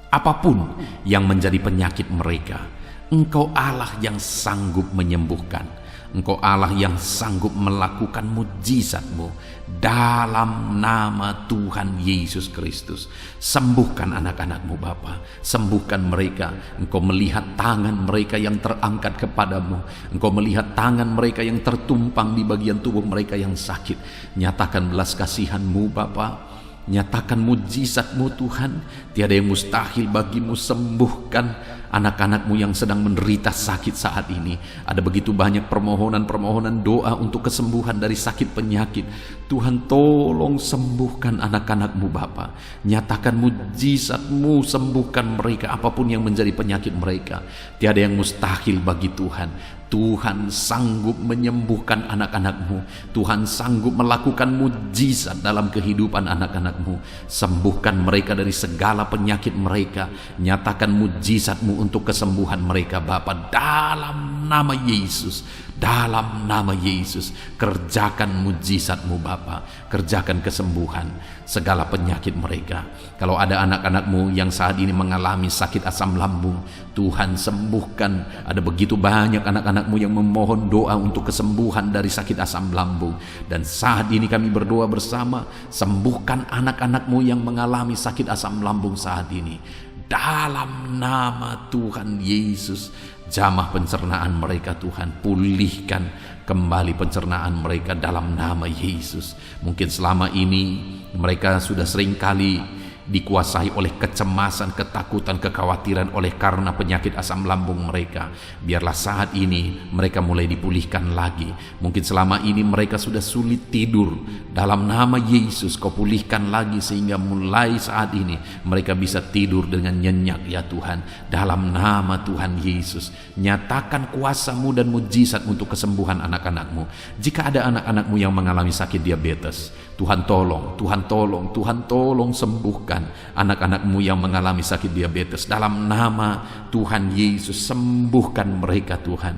Apapun yang menjadi penyakit mereka, Engkau Allah yang sanggup menyembuhkan. Engkau Allah yang sanggup melakukan mujizat-Mu. Dalam nama Tuhan Yesus Kristus, sembuhkan anak-anak-Mu Bapa. Sembuhkan mereka. Engkau melihat tangan mereka yang terangkat kepadamu. Engkau melihat tangan mereka yang tertumpang di bagian tubuh mereka yang sakit. Nyatakan belas kasihan-Mu Bapa. Nyatakan mujizat-Mu Tuhan. Tiada yang mustahil bagi-Mu. Sembuhkan anak-anak-Mu yang sedang menderita sakit saat ini. Ada begitu banyak permohonan-permohonan doa untuk kesembuhan dari sakit penyakit. Tuhan tolong sembuhkan anak-anak-Mu Bapa. Nyatakan mujizat-Mu, sembuhkan mereka apapun yang menjadi penyakit mereka. Tiada yang mustahil bagi Tuhan. Tuhan sanggup menyembuhkan anak-anak-Mu. Tuhan sanggup melakukan mujizat dalam kehidupan anak-anak-Mu. Sembuhkan mereka dari segala penyakit mereka. Nyatakan mujizat-Mu untuk kesembuhan mereka Bapa, dalam nama Yesus. Dalam nama Yesus, kerjakan mujizat-Mu Bapa. Kerjakan kesembuhan segala penyakit mereka. Kalau ada anak-anak-Mu yang saat ini mengalami sakit asam lambung, Tuhan sembuhkan. Ada begitu banyak anak-anak-Mu yang memohon doa untuk kesembuhan dari sakit asam lambung. Dan saat ini kami berdoa bersama, sembuhkan anak-anak-Mu yang mengalami sakit asam lambung saat ini. Dalam nama Tuhan Yesus, jamah pencernaan mereka Tuhan, pulihkan kembali pencernaan mereka dalam nama Yesus. Mungkin selama ini mereka sudah seringkali dikuasai oleh kecemasan, ketakutan, kekhawatiran oleh karena penyakit asam lambung mereka. Biarlah saat ini mereka mulai dipulihkan lagi. Mungkin selama ini mereka sudah sulit tidur. Dalam nama Yesus, Kau pulihkan lagi sehingga mulai saat ini mereka bisa tidur dengan nyenyak ya Tuhan. Dalam nama Tuhan Yesus, nyatakan kuasa-Mu dan mujizat untuk kesembuhan anak-anak-Mu. Jika ada anak-anak-Mu yang mengalami sakit diabetes, Tuhan tolong, Tuhan tolong, Tuhan tolong sembuhkan anak-anak-Mu yang mengalami sakit diabetes. Dalam nama Tuhan Yesus, sembuhkan mereka Tuhan.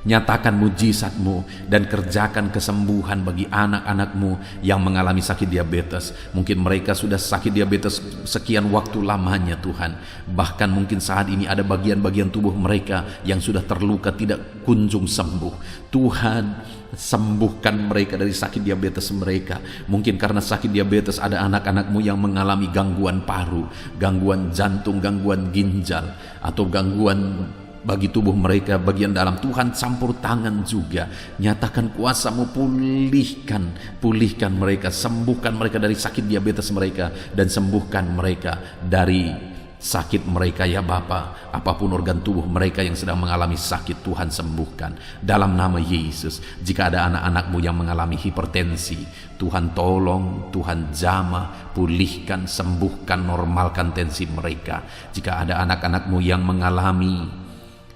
Nyatakan mujizat-Mu dan kerjakan kesembuhan bagi anak-anak-Mu yang mengalami sakit diabetes. Mungkin mereka sudah sakit diabetes sekian waktu lamanya Tuhan. Bahkan mungkin saat ini ada bagian-bagian tubuh mereka yang sudah terluka tidak kunjung sembuh. Tuhan, sembuhkan mereka dari sakit diabetes mereka. Mungkin karena sakit diabetes ada anak-anak-Mu yang mengalami gangguan paru, gangguan jantung, gangguan ginjal, atau gangguan bagi tubuh mereka bagian dalam. Tuhan campur tangan juga, nyatakan kuasa-Mu, pulihkan mereka, sembuhkan mereka dari sakit diabetes mereka, dan sembuhkan mereka dari sakit mereka ya Bapa. Apapun organ tubuh mereka yang sedang mengalami sakit, Tuhan sembuhkan dalam nama Yesus. Jika ada anak-anak-Mu yang mengalami hipertensi, Tuhan tolong, Tuhan jamah, pulihkan, sembuhkan, normalkan tensi mereka. Jika ada anak-anak-Mu yang mengalami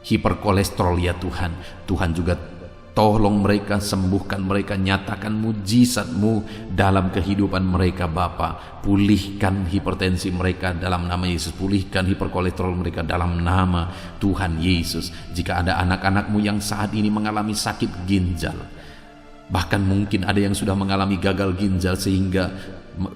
hiperkolesterol ya Tuhan, Tuhan juga tolong mereka, sembuhkan mereka, nyatakan mujizat-Mu dalam kehidupan mereka Bapa. Pulihkan hipertensi mereka dalam nama Yesus, pulihkan hiperkolesterol mereka dalam nama Tuhan Yesus. Jika ada anak-anak-Mu yang saat ini mengalami sakit ginjal, bahkan mungkin ada yang sudah mengalami gagal ginjal sehingga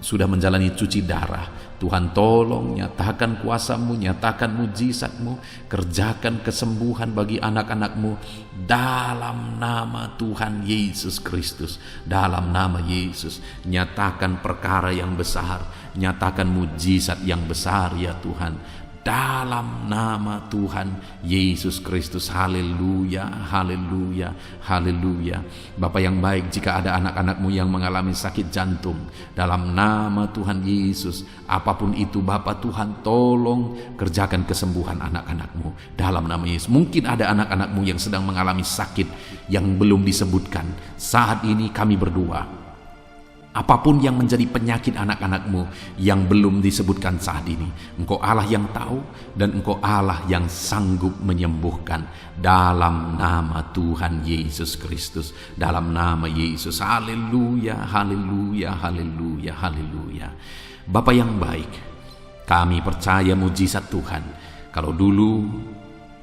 sudah menjalani cuci darah, Tuhan tolong, nyatakan kuasa-Mu, nyatakan mujizat-Mu, kerjakan kesembuhan bagi anak-anak-Mu dalam nama Tuhan Yesus Kristus. Dalam nama Yesus, nyatakan perkara yang besar, nyatakan mujizat yang besar ya Tuhan, dalam nama Tuhan Yesus Kristus. Haleluya, haleluya, haleluya. Bapa yang baik, jika ada anak-anak-Mu yang mengalami sakit jantung, dalam nama Tuhan Yesus, apapun itu Bapa, Tuhan tolong kerjakan kesembuhan anak-anak-Mu dalam nama Yesus. Mungkin ada anak-anak-Mu yang sedang mengalami sakit yang belum disebutkan. Saat ini kami berdoa, apapun yang menjadi penyakit anak-anak-Mu yang belum disebutkan saat ini, Engkau Allah yang tahu, dan Engkau Allah yang sanggup menyembuhkan dalam nama Tuhan Yesus Kristus. Dalam nama Yesus. Haleluya, haleluya, haleluya, haleluya. Bapa yang baik, kami percaya mujizat Tuhan. Kalau dulu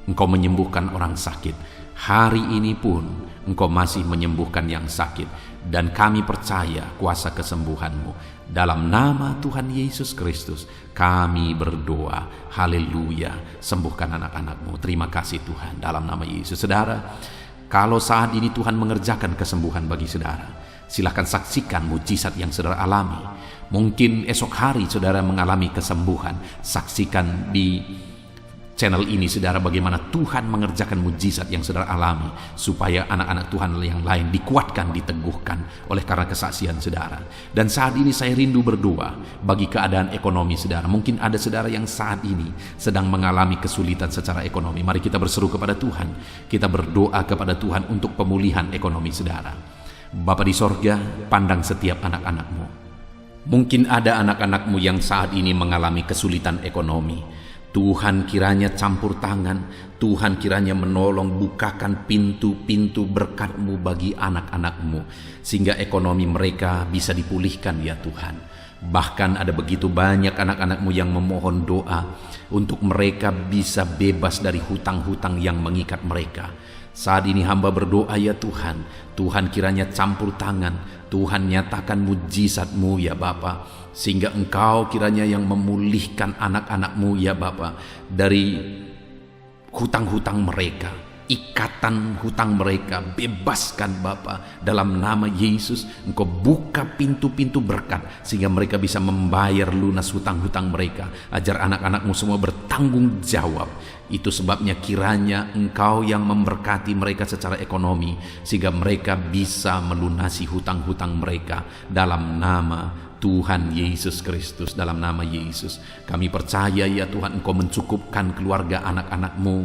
Engkau menyembuhkan orang sakit, hari ini pun Engkau masih menyembuhkan yang sakit. Dan kami percaya kuasa kesembuhan-Mu. Dalam nama Tuhan Yesus Kristus kami berdoa. Haleluya. Sembuhkan anak-anak-Mu. Terima kasih Tuhan. Dalam nama Yesus. Saudara, kalau saat ini Tuhan mengerjakan kesembuhan bagi saudara, silakan saksikan mujizat yang saudara alami. Mungkin esok hari saudara mengalami kesembuhan. Saksikan di channel ini saudara bagaimana Tuhan mengerjakan mujizat yang saudara alami, supaya anak-anak Tuhan yang lain dikuatkan, diteguhkan oleh karena kesaksian saudara. Dan saat ini saya rindu berdoa bagi keadaan ekonomi saudara. Mungkin ada saudara yang saat ini sedang mengalami kesulitan secara ekonomi. Mari kita berseru kepada Tuhan, kita berdoa kepada Tuhan untuk pemulihan ekonomi saudara. Bapa di sorga, pandang setiap anak-anak-Mu. Mungkin ada anak-anak-Mu yang saat ini mengalami kesulitan ekonomi. Tuhan kiranya campur tangan, Tuhan kiranya menolong, bukakan pintu-pintu berkat-Mu bagi anak-anak-Mu, sehingga ekonomi mereka bisa dipulihkan ya Tuhan. Bahkan ada begitu banyak anak-anak-Mu yang memohon doa untuk mereka bisa bebas dari hutang-hutang yang mengikat mereka. Saat ini hamba berdoa ya Tuhan, Tuhan kiranya campur tangan, Tuhan nyatakan mujizat-Mu ya Bapa, sehingga Engkau kiranya yang memulihkan anak-anak-Mu ya Bapa dari hutang-hutang mereka, ikatan hutang mereka, bebaskan Bapa dalam nama Yesus. Engkau buka pintu-pintu berkat sehingga mereka bisa membayar lunas hutang-hutang mereka. Ajar anak-anak-Mu semua bertanggung jawab. Itu sebabnya kiranya Engkau yang memberkati mereka secara ekonomi, sehingga mereka bisa melunasi hutang-hutang mereka dalam nama Tuhan Yesus Kristus. Dalam nama Yesus kami percaya ya Tuhan, Engkau mencukupkan keluarga anak-anak-Mu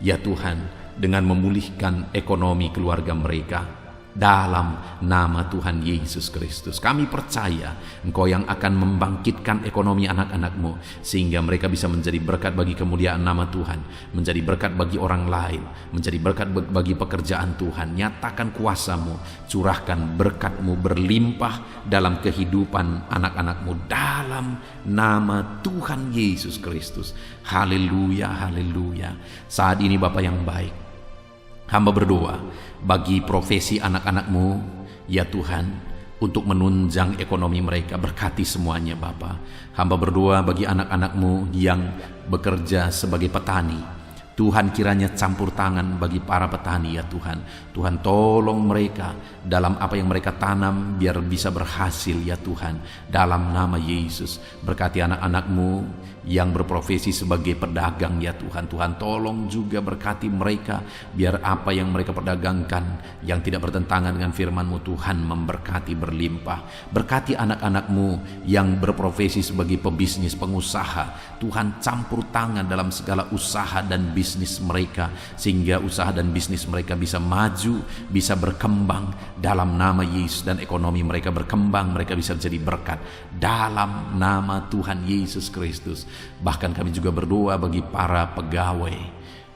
ya Tuhan, dengan memulihkan ekonomi keluarga mereka. Dalam nama Tuhan Yesus Kristus kami percaya Engkau yang akan membangkitkan ekonomi anak-anak-Mu, sehingga mereka bisa menjadi berkat bagi kemuliaan nama Tuhan, menjadi berkat bagi orang lain, menjadi berkat bagi pekerjaan Tuhan. Nyatakan kuasa-Mu, curahkan berkat-Mu berlimpah dalam kehidupan anak-anak-Mu dalam nama Tuhan Yesus Kristus. Haleluya, haleluya. Saat ini Bapa yang baik, hamba berdoa bagi profesi anak-anak-Mu ya Tuhan, untuk menunjang ekonomi mereka. Berkati semuanya Bapa. Hamba berdoa bagi anak-anak-Mu yang bekerja sebagai petani. Tuhan kiranya campur tangan bagi para petani ya Tuhan. Tuhan tolong mereka dalam apa yang mereka tanam biar bisa berhasil ya Tuhan. Dalam nama Yesus berkati anak-anak-Mu yang berprofesi sebagai pedagang ya Tuhan. Tuhan tolong juga berkati mereka, biar apa yang mereka perdagangkan yang tidak bertentangan dengan firman-Mu Tuhan memberkati berlimpah. Berkati anak-anak-Mu yang berprofesi sebagai pebisnis, pengusaha. Tuhan campur tangan dalam segala usaha dan bisnis mereka, sehingga usaha dan bisnis mereka bisa maju, bisa berkembang dalam nama Yesus, dan ekonomi mereka berkembang, mereka bisa jadi berkat dalam nama Tuhan Yesus Kristus. Bahkan kami juga berdoa bagi para pegawai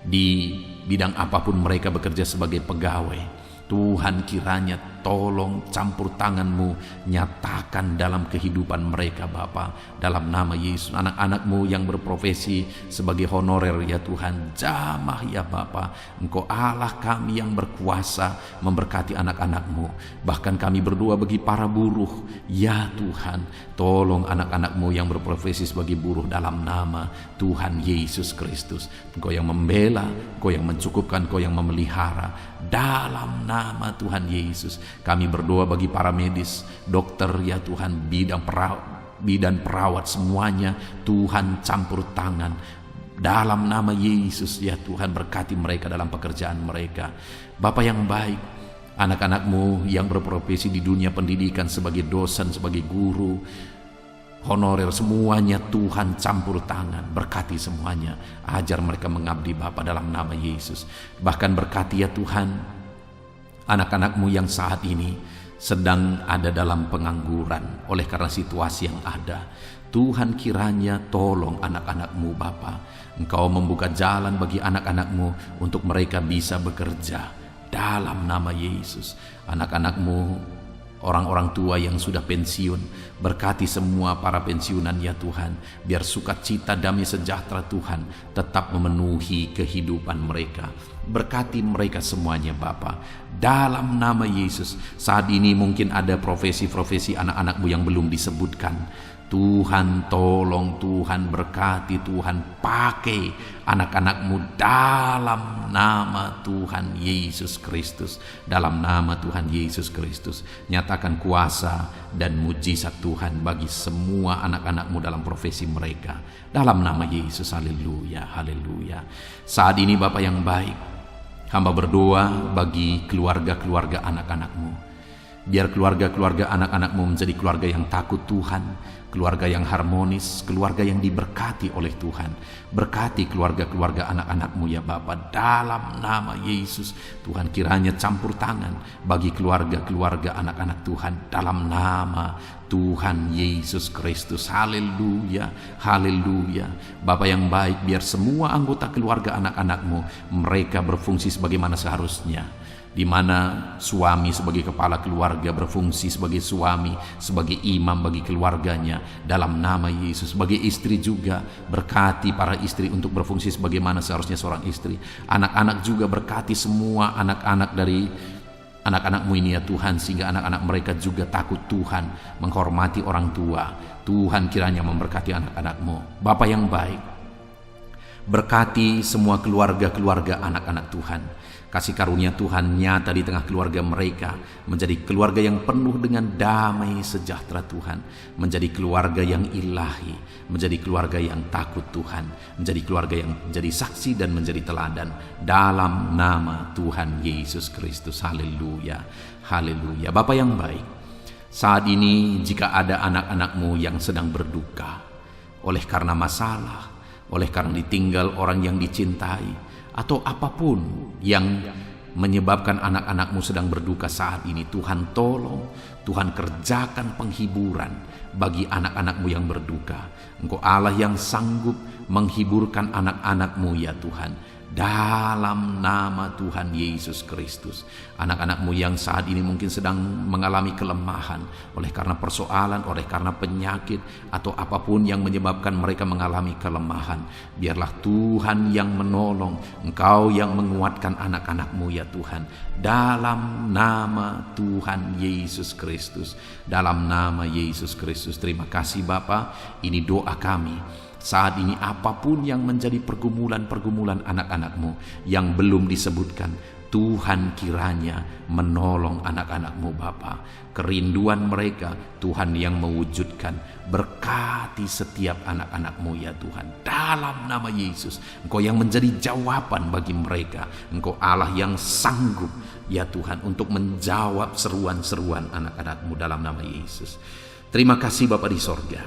di bidang apapun mereka bekerja sebagai pegawai. Tuhan kiranya tolong campur tangan-Mu, nyatakan dalam kehidupan mereka Bapa, dalam nama Yesus. Anak-anak-Mu yang berprofesi sebagai honorer ya Tuhan, jamah ya Bapa. Engkau Allah kami yang berkuasa memberkati anak-anak-Mu. Bahkan kami berdoa bagi para buruh ya Tuhan, tolong anak-anak-Mu yang berprofesi sebagai buruh dalam nama Tuhan Yesus Kristus. Engkau yang membela, Engkau yang mencukupkan, Engkau yang memelihara dalam nama Tuhan Yesus. Kami berdoa bagi para medis, dokter ya Tuhan, bidan perawat semuanya, Tuhan campur tangan dalam nama Yesus ya Tuhan. Berkati mereka dalam pekerjaan mereka. Bapa yang baik, anak-anak-Mu yang berprofesi di dunia pendidikan sebagai dosen, sebagai guru, honorer, semuanya Tuhan campur tangan, berkati semuanya, ajar mereka mengabdi Bapa dalam nama Yesus. Bahkan berkati ya Tuhan anak-anak-Mu yang saat ini sedang ada dalam pengangguran oleh karena situasi yang ada. Tuhan kiranya tolong anak-anak-Mu Bapa, Engkau membuka jalan bagi anak-anak-Mu untuk mereka bisa bekerja dalam nama Yesus. Anak-anak-Mu, orang-orang tua yang sudah pensiun, berkati semua para pensiunan ya Tuhan, biar sukacita damai sejahtera Tuhan tetap memenuhi kehidupan mereka. Berkati mereka semuanya Bapa, dalam nama Yesus. Saat ini mungkin ada profesi-profesi anak-anak-Mu yang belum disebutkan. Tuhan tolong, Tuhan berkati, Tuhan pakai anak-anak-Mu dalam nama Tuhan Yesus Kristus. Dalam nama Tuhan Yesus Kristus, nyatakan kuasa dan mujizat Tuhan bagi semua anak-anak-Mu dalam profesi mereka, dalam nama Yesus. Haleluya, haleluya. Saat ini Bapa yang baik, hamba berdoa bagi keluarga-keluarga anak-anak-Mu. Biar keluarga-keluarga anak-anak-Mu menjadi keluarga yang takut Tuhan, keluarga yang harmonis, keluarga yang diberkati oleh Tuhan. Berkati keluarga-keluarga anak-anak-Mu ya Bapa, dalam nama Yesus. Tuhan kiranya campur tangan bagi keluarga-keluarga anak-anak Tuhan dalam nama Tuhan Yesus Kristus. Haleluya, haleluya. Bapa yang baik, biar semua anggota keluarga anak-anak-Mu mereka berfungsi sebagaimana seharusnya, di mana suami sebagai kepala keluarga berfungsi sebagai suami, sebagai imam bagi keluarganya dalam nama Yesus. Sebagai istri juga, berkati para istri untuk berfungsi sebagaimana seharusnya seorang istri. Anak-anak juga berkati semua anak-anak dari anak-anak-Mu ini ya Tuhan, sehingga anak-anak mereka juga takut Tuhan, menghormati orang tua. Tuhan kiranya memberkati anak-anak-Mu. Bapa yang baik, berkati semua keluarga-keluarga anak-anak Tuhan. Kasih karunia Tuhan nyata di tengah keluarga mereka, menjadi keluarga yang penuh dengan damai sejahtera Tuhan, menjadi keluarga yang ilahi, menjadi keluarga yang takut Tuhan, menjadi keluarga yang menjadi saksi dan menjadi teladan dalam nama Tuhan Yesus Kristus. Haleluya, haleluya. Bapa yang baik, saat ini jika ada anak-anak-Mu yang sedang berduka oleh karena masalah, oleh karena ditinggal orang yang dicintai, atau apapun yang menyebabkan anak-anak-Mu sedang berduka saat ini, Tuhan tolong, Tuhan kerjakan penghiburan bagi anak-anak-Mu yang berduka. Engkau Allah yang sanggup menghiburkan anak-anak-Mu ya Tuhan, dalam nama Tuhan Yesus Kristus. Anak-anak-Mu yang saat ini mungkin sedang mengalami kelemahan oleh karena persoalan, oleh karena penyakit, atau apapun yang menyebabkan mereka mengalami kelemahan, biarlah Tuhan yang menolong, Engkau yang menguatkan anak-anak-Mu ya Tuhan, dalam nama Tuhan Yesus Kristus, dalam nama Yesus Kristus. Terima kasih Bapa, ini doa kami. Saat ini apapun yang menjadi pergumulan-pergumulan anak-anak-Mu yang belum disebutkan, Tuhan kiranya menolong anak-anak-Mu Bapa. Kerinduan mereka Tuhan yang mewujudkan. Berkati setiap anak-anak-Mu ya Tuhan. Dalam nama Yesus, Engkau yang menjadi jawaban bagi mereka. Engkau Allah yang sanggup ya Tuhan untuk menjawab seruan-seruan anak-anak-Mu dalam nama Yesus. Terima kasih Bapa di sorga.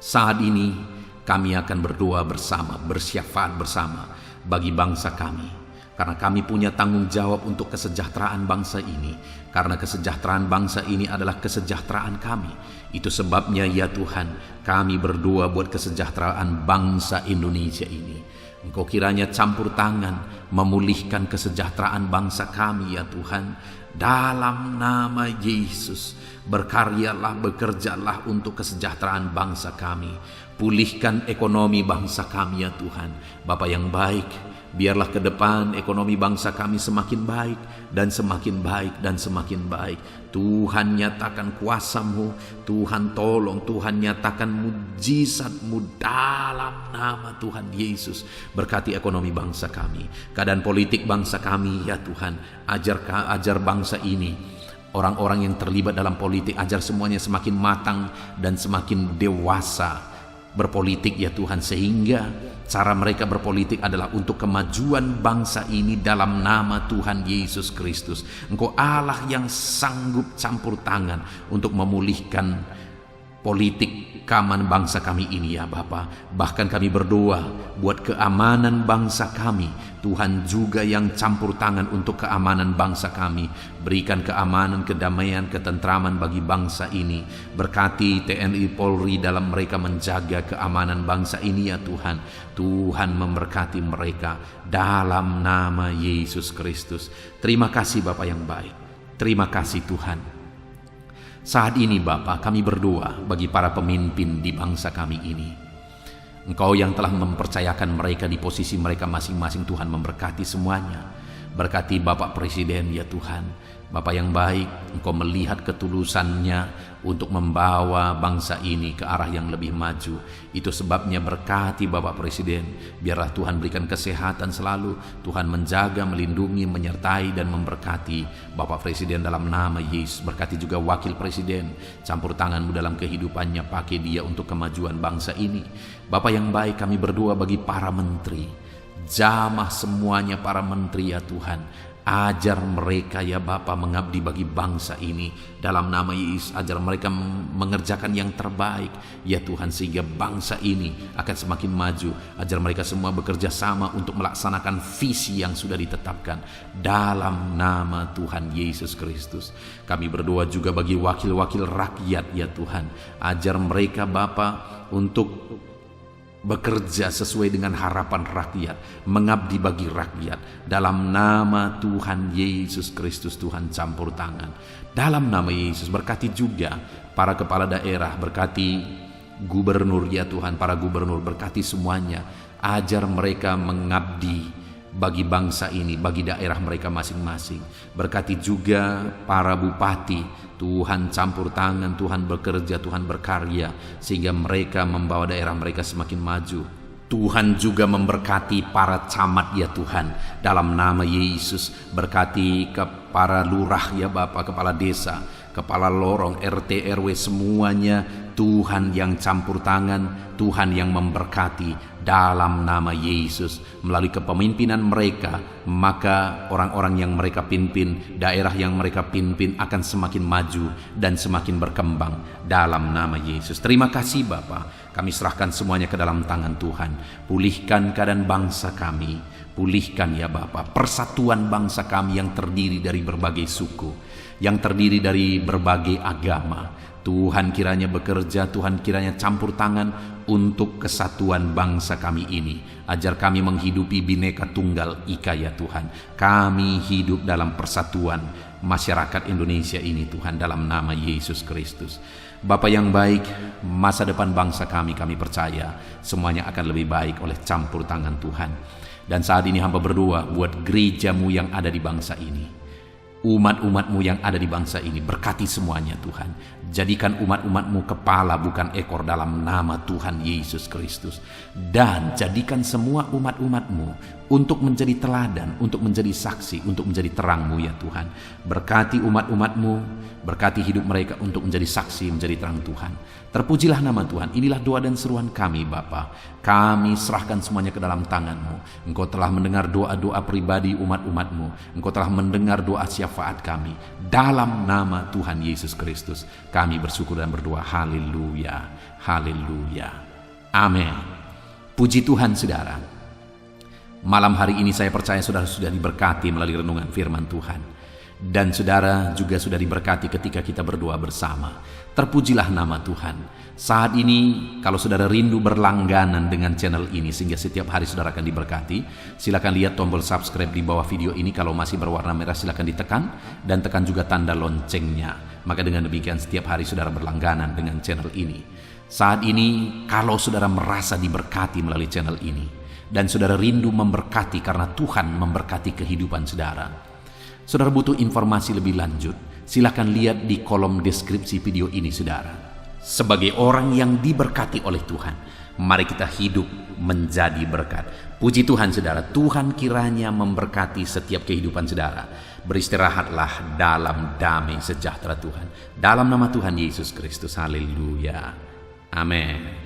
Saat ini kami akan berdoa bersama, bersyafaat bersama bagi bangsa kami. Karena kami punya tanggung jawab untuk kesejahteraan bangsa ini. Karena kesejahteraan bangsa ini adalah kesejahteraan kami. Itu sebabnya ya Tuhan, kami berdoa buat kesejahteraan bangsa Indonesia ini. Engkau kiranya campur tangan memulihkan kesejahteraan bangsa kami ya Tuhan. Dalam nama Yesus, berkaryalah, bekerjalah untuk kesejahteraan bangsa kami. Pulihkan ekonomi bangsa kami ya Tuhan. Bapa yang baik, biarlah ke depan ekonomi bangsa kami semakin baik dan semakin baik dan semakin baik. Tuhan nyatakan kuasa-Mu, Tuhan tolong, Tuhan nyatakan mujizat-Mu dalam nama Tuhan Yesus. Berkati ekonomi bangsa kami, keadaan politik bangsa kami ya Tuhan. Ajar bangsa ini, orang-orang yang terlibat dalam politik, ajar semuanya semakin matang dan semakin dewasa berpolitik ya Tuhan, sehingga cara mereka berpolitik adalah untuk kemajuan bangsa ini dalam nama Tuhan Yesus Kristus. Engkau Allah yang sanggup campur tangan untuk memulihkan politik keamanan bangsa kami ini ya Bapa. Bahkan kami berdoa buat keamanan bangsa kami. Tuhan juga yang campur tangan untuk keamanan bangsa kami. Berikan keamanan, kedamaian, ketentraman bagi bangsa ini. Berkati TNI Polri dalam mereka menjaga keamanan bangsa ini ya Tuhan. Tuhan memberkati mereka dalam nama Yesus Kristus. Terima kasih Bapa yang baik. Terima kasih Tuhan. Saat ini Bapa, kami berdoa bagi para pemimpin di bangsa kami ini. Engkau yang telah mempercayakan mereka di posisi mereka masing-masing, Tuhan memberkati semuanya. Berkati Bapak Presiden ya Tuhan. Bapak yang baik, Engkau melihat ketulusannya untuk membawa bangsa ini ke arah yang lebih maju. Itu sebabnya berkati Bapak Presiden. Biarlah Tuhan berikan kesehatan selalu. Tuhan menjaga, melindungi, menyertai dan memberkati Bapak Presiden dalam nama Yesus. Berkati juga Wakil Presiden. Campur tangan-Mu dalam kehidupannya. Pakai dia untuk kemajuan bangsa ini. Bapak yang baik, kami berdoa bagi para menteri. Jamah semuanya para menteri ya Tuhan. Ajar mereka ya Bapa mengabdi bagi bangsa ini dalam nama Yesus. Ajar mereka mengerjakan yang terbaik ya Tuhan, sehingga bangsa ini akan semakin maju. Ajar mereka semua bekerja sama untuk melaksanakan visi yang sudah ditetapkan dalam nama Tuhan Yesus Kristus. Kami berdoa juga bagi wakil-wakil rakyat ya Tuhan. Ajar mereka Bapa untuk bekerja sesuai dengan harapan rakyat, mengabdi bagi rakyat. Dalam nama Tuhan Yesus Kristus, Tuhan campur tangan. Dalam nama Yesus, berkati juga para kepala daerah, berkati gubernur ya Tuhan, para gubernur, berkati semuanya. Ajar mereka mengabdi bagi bangsa ini, bagi daerah mereka masing-masing. Berkati juga para bupati. Tuhan campur tangan, Tuhan bekerja, Tuhan berkarya, sehingga mereka membawa daerah mereka semakin maju. Tuhan juga memberkati para camat ya Tuhan. Dalam nama Yesus, berkati ke para lurah ya Bapak, kepala desa, kepala lorong, RT, RW, semuanya Tuhan yang campur tangan, Tuhan yang memberkati dalam nama Yesus. Melalui kepemimpinan mereka, maka orang-orang yang mereka pimpin, daerah yang mereka pimpin akan semakin maju dan semakin berkembang dalam nama Yesus. Terima kasih Bapa, kami serahkan semuanya ke dalam tangan Tuhan. Pulihkan keadaan bangsa kami, pulihkan ya Bapa persatuan bangsa kami yang terdiri dari berbagai suku, yang terdiri dari berbagai agama. Tuhan kiranya bekerja, Tuhan kiranya campur tangan untuk kesatuan bangsa kami ini. Ajar kami menghidupi Bhinneka Tunggal Ika ya Tuhan. Kami hidup dalam persatuan masyarakat Indonesia ini Tuhan, dalam nama Yesus Kristus. Bapa yang baik, masa depan bangsa kami percaya semuanya akan lebih baik oleh campur tangan Tuhan. Dan saat ini hamba berdoa buat gereja-Mu yang ada di bangsa ini, umat-umat-Mu yang ada di bangsa ini. Berkati semuanya Tuhan. Jadikan umat-umat-Mu kepala bukan ekor dalam nama Tuhan Yesus Kristus. Dan jadikan semua umat-umat-Mu untuk menjadi teladan, untuk menjadi saksi, untuk menjadi terang-Mu ya Tuhan. Berkati umat-umat-Mu, berkati hidup mereka untuk menjadi saksi, menjadi terang Tuhan. Terpujilah nama Tuhan. Inilah doa dan seruan kami Bapa. Kami serahkan semuanya ke dalam tangan-Mu. Engkau telah mendengar doa-doa pribadi umat-umat-Mu. Engkau telah mendengar doa syafaat kami. Dalam nama Tuhan Yesus Kristus, kami bersyukur dan berdoa. Haleluya, haleluya, amin. Puji Tuhan saudara. Malam hari ini saya percaya saudara sudah diberkati melalui renungan firman Tuhan. Dan saudara juga sudah diberkati ketika kita berdoa bersama. Terpujilah nama Tuhan. Saat ini kalau saudara rindu berlangganan dengan channel ini sehingga setiap hari saudara akan diberkati, silakan lihat tombol subscribe di bawah video ini. Kalau masih berwarna merah silakan ditekan dan tekan juga tanda loncengnya. Maka dengan demikian setiap hari saudara berlangganan dengan channel ini. Saat ini kalau saudara merasa diberkati melalui channel ini dan saudara rindu memberkati karena Tuhan memberkati kehidupan saudara, saudara butuh informasi lebih lanjut, silakan lihat di kolom deskripsi video ini saudara. Sebagai orang yang diberkati oleh Tuhan, mari kita hidup menjadi berkat. Puji Tuhan saudara, Tuhan kiranya memberkati setiap kehidupan saudara. Beristirahatlah dalam damai sejahtera Tuhan. Dalam nama Tuhan Yesus Kristus, haleluya, amin.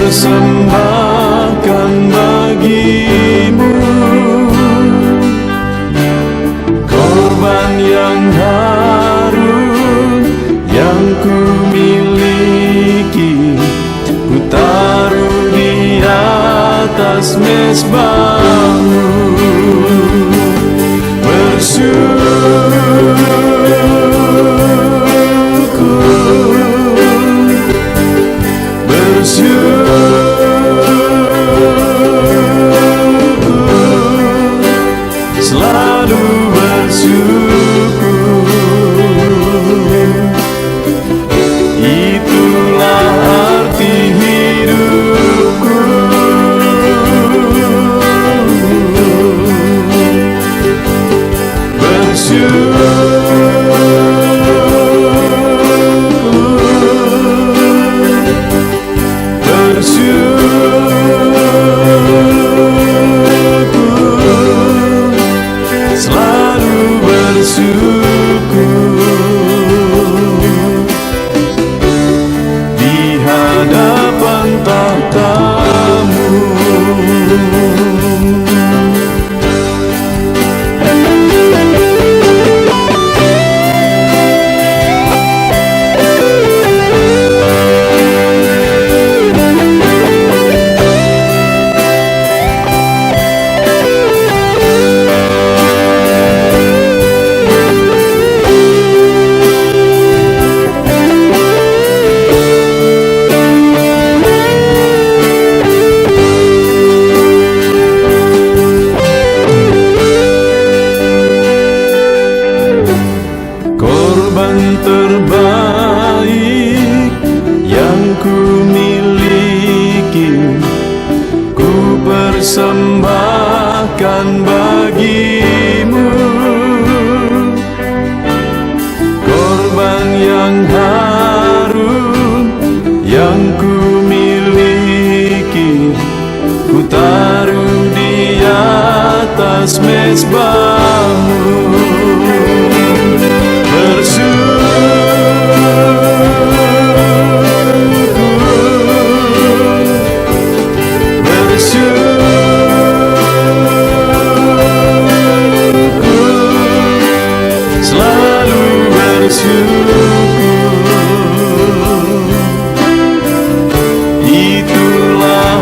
Persembahkan bagimu korban yang harum yang ku miliki, ku taruh di atas mezbahmu. Selalu bersyukur, itulah arti hidupku. Selalu bersyukur di hadapan tahta-Mu. Terbaik yang ku miliki, ku persembahkan bagimu. Korban yang harum yang ku miliki, ku taruh di atas mezbahmu. Selalu bersyukur, itulah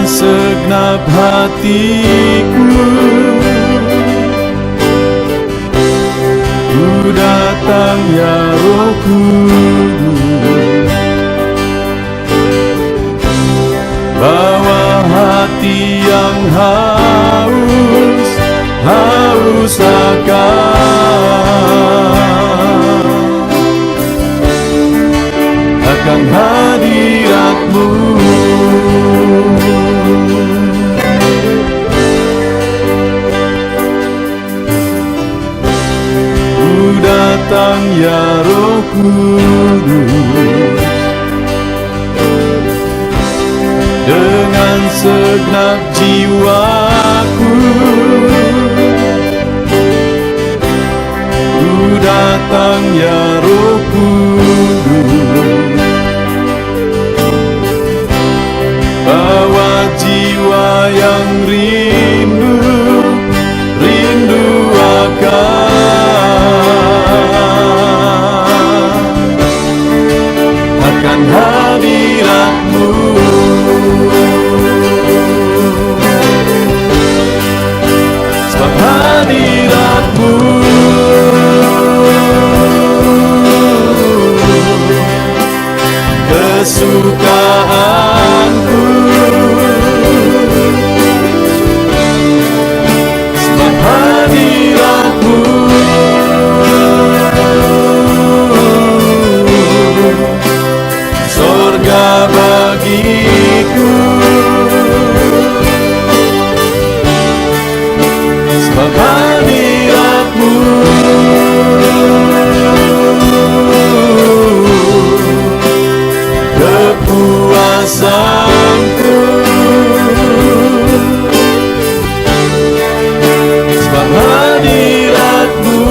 segenap hatiku, ku datang ya Roh Kudus, bawa hati yang haus akan hadirat-Mu. Ku datang ya Roh Kudus, dengan segenap jiwaku, ku datang ya Roh Kudus, bawa jiwa yang rindu akan hadirat-Mu. Sebab hadirat-Mu kesukaanku, sebab hadirat-Mu surga bagiku, sebab hadirat-Mu kepuasanku, sebab hadirat-Mu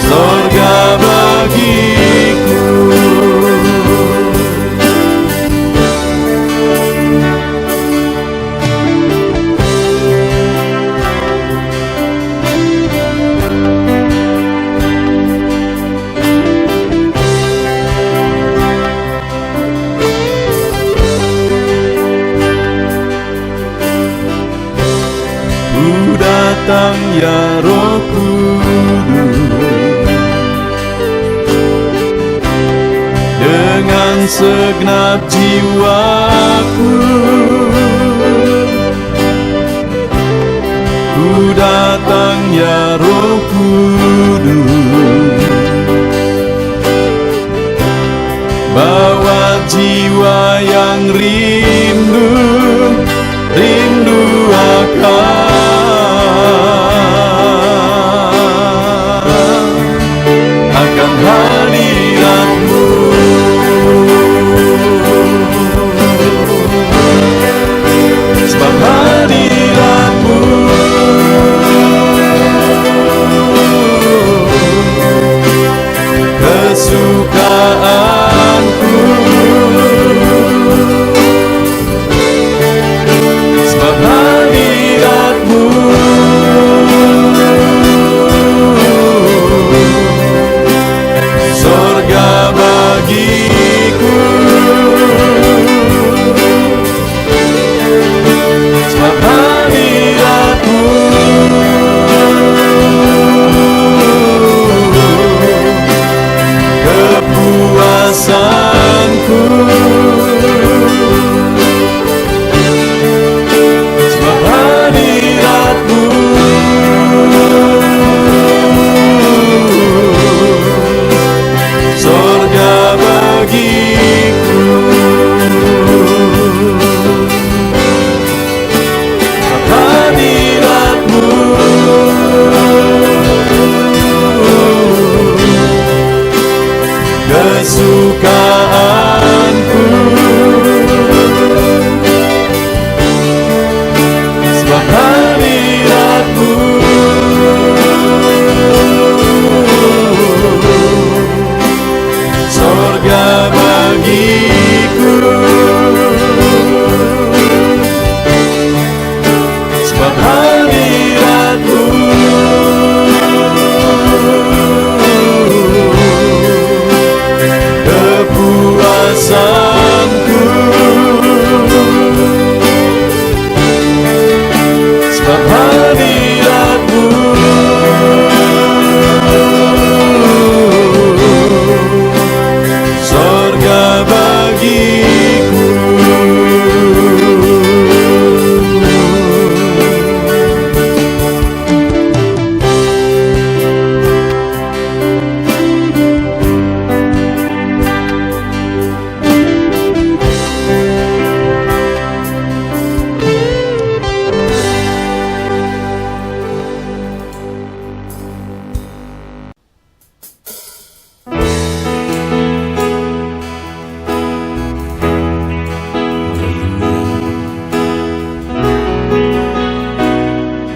surga bagiku. Ku datang ya Roh Kudus, dengan segenap jiwaku, ku datang ya Roh Kudus, bawa jiwa yang rindu akan hadirat-Mu. Sebab hadirat-Mu kesukaanku, kedukaanku, sebab hadirat-Mu sorga bagiku, sebab hadirat-Mu kepuasanku, sebab hadirat-Mu sorga bagiku.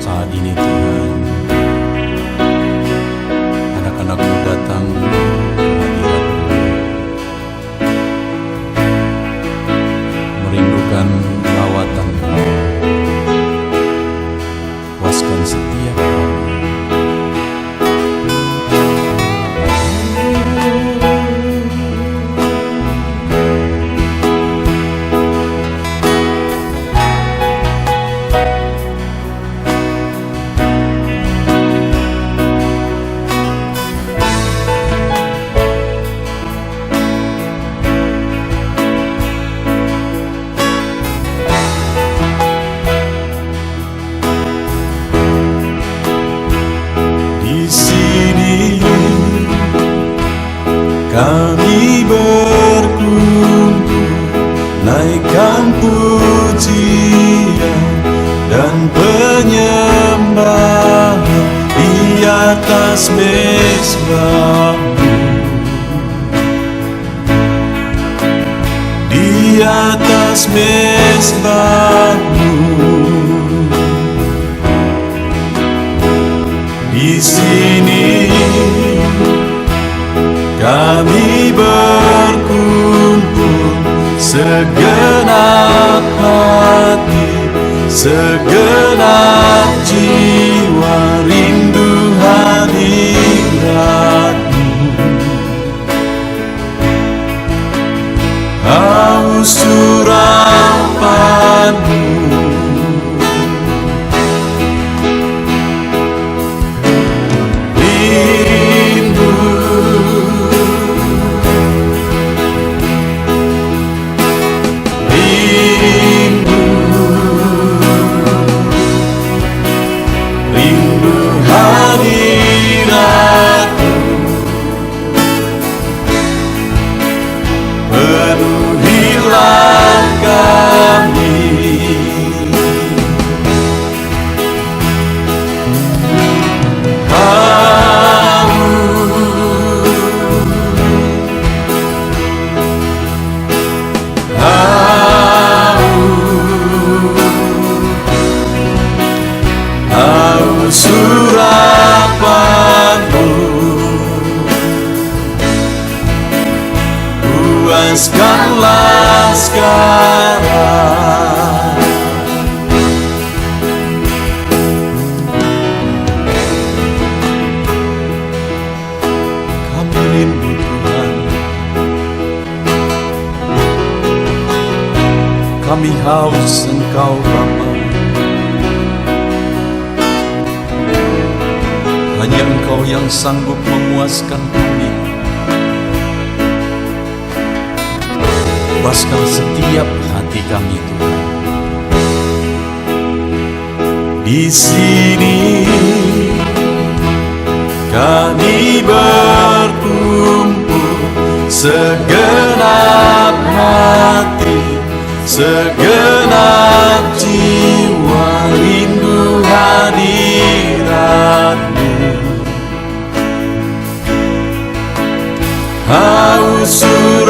Saat ini Tuhan, anak-anak-Mu datang ke hadirat-Mu, merindukan lawatan-Mu. Puaskan setiap kami. Di sini kami berkumpul, naikkan pujian dan penyembahan di atas mezbah-Mu, di atas mezbah-Mu. Di sini kami berkumpul, segenap hati, segenap jiwa rindu hadirat-Mu, haus surapan-Mu. Penuhilah kami, haus surapan-Mu. Puaskanlah sekarang, kami rindu Tuhan, kami haus Engkau Bapa. Hanya Engkau yang sanggup memuaskan kami. Puaskan setiap hati kami Tuhan. Di sini kami berkumpul, segenap hati, segenap jiwa rindu hadirat-Mu, haus musuh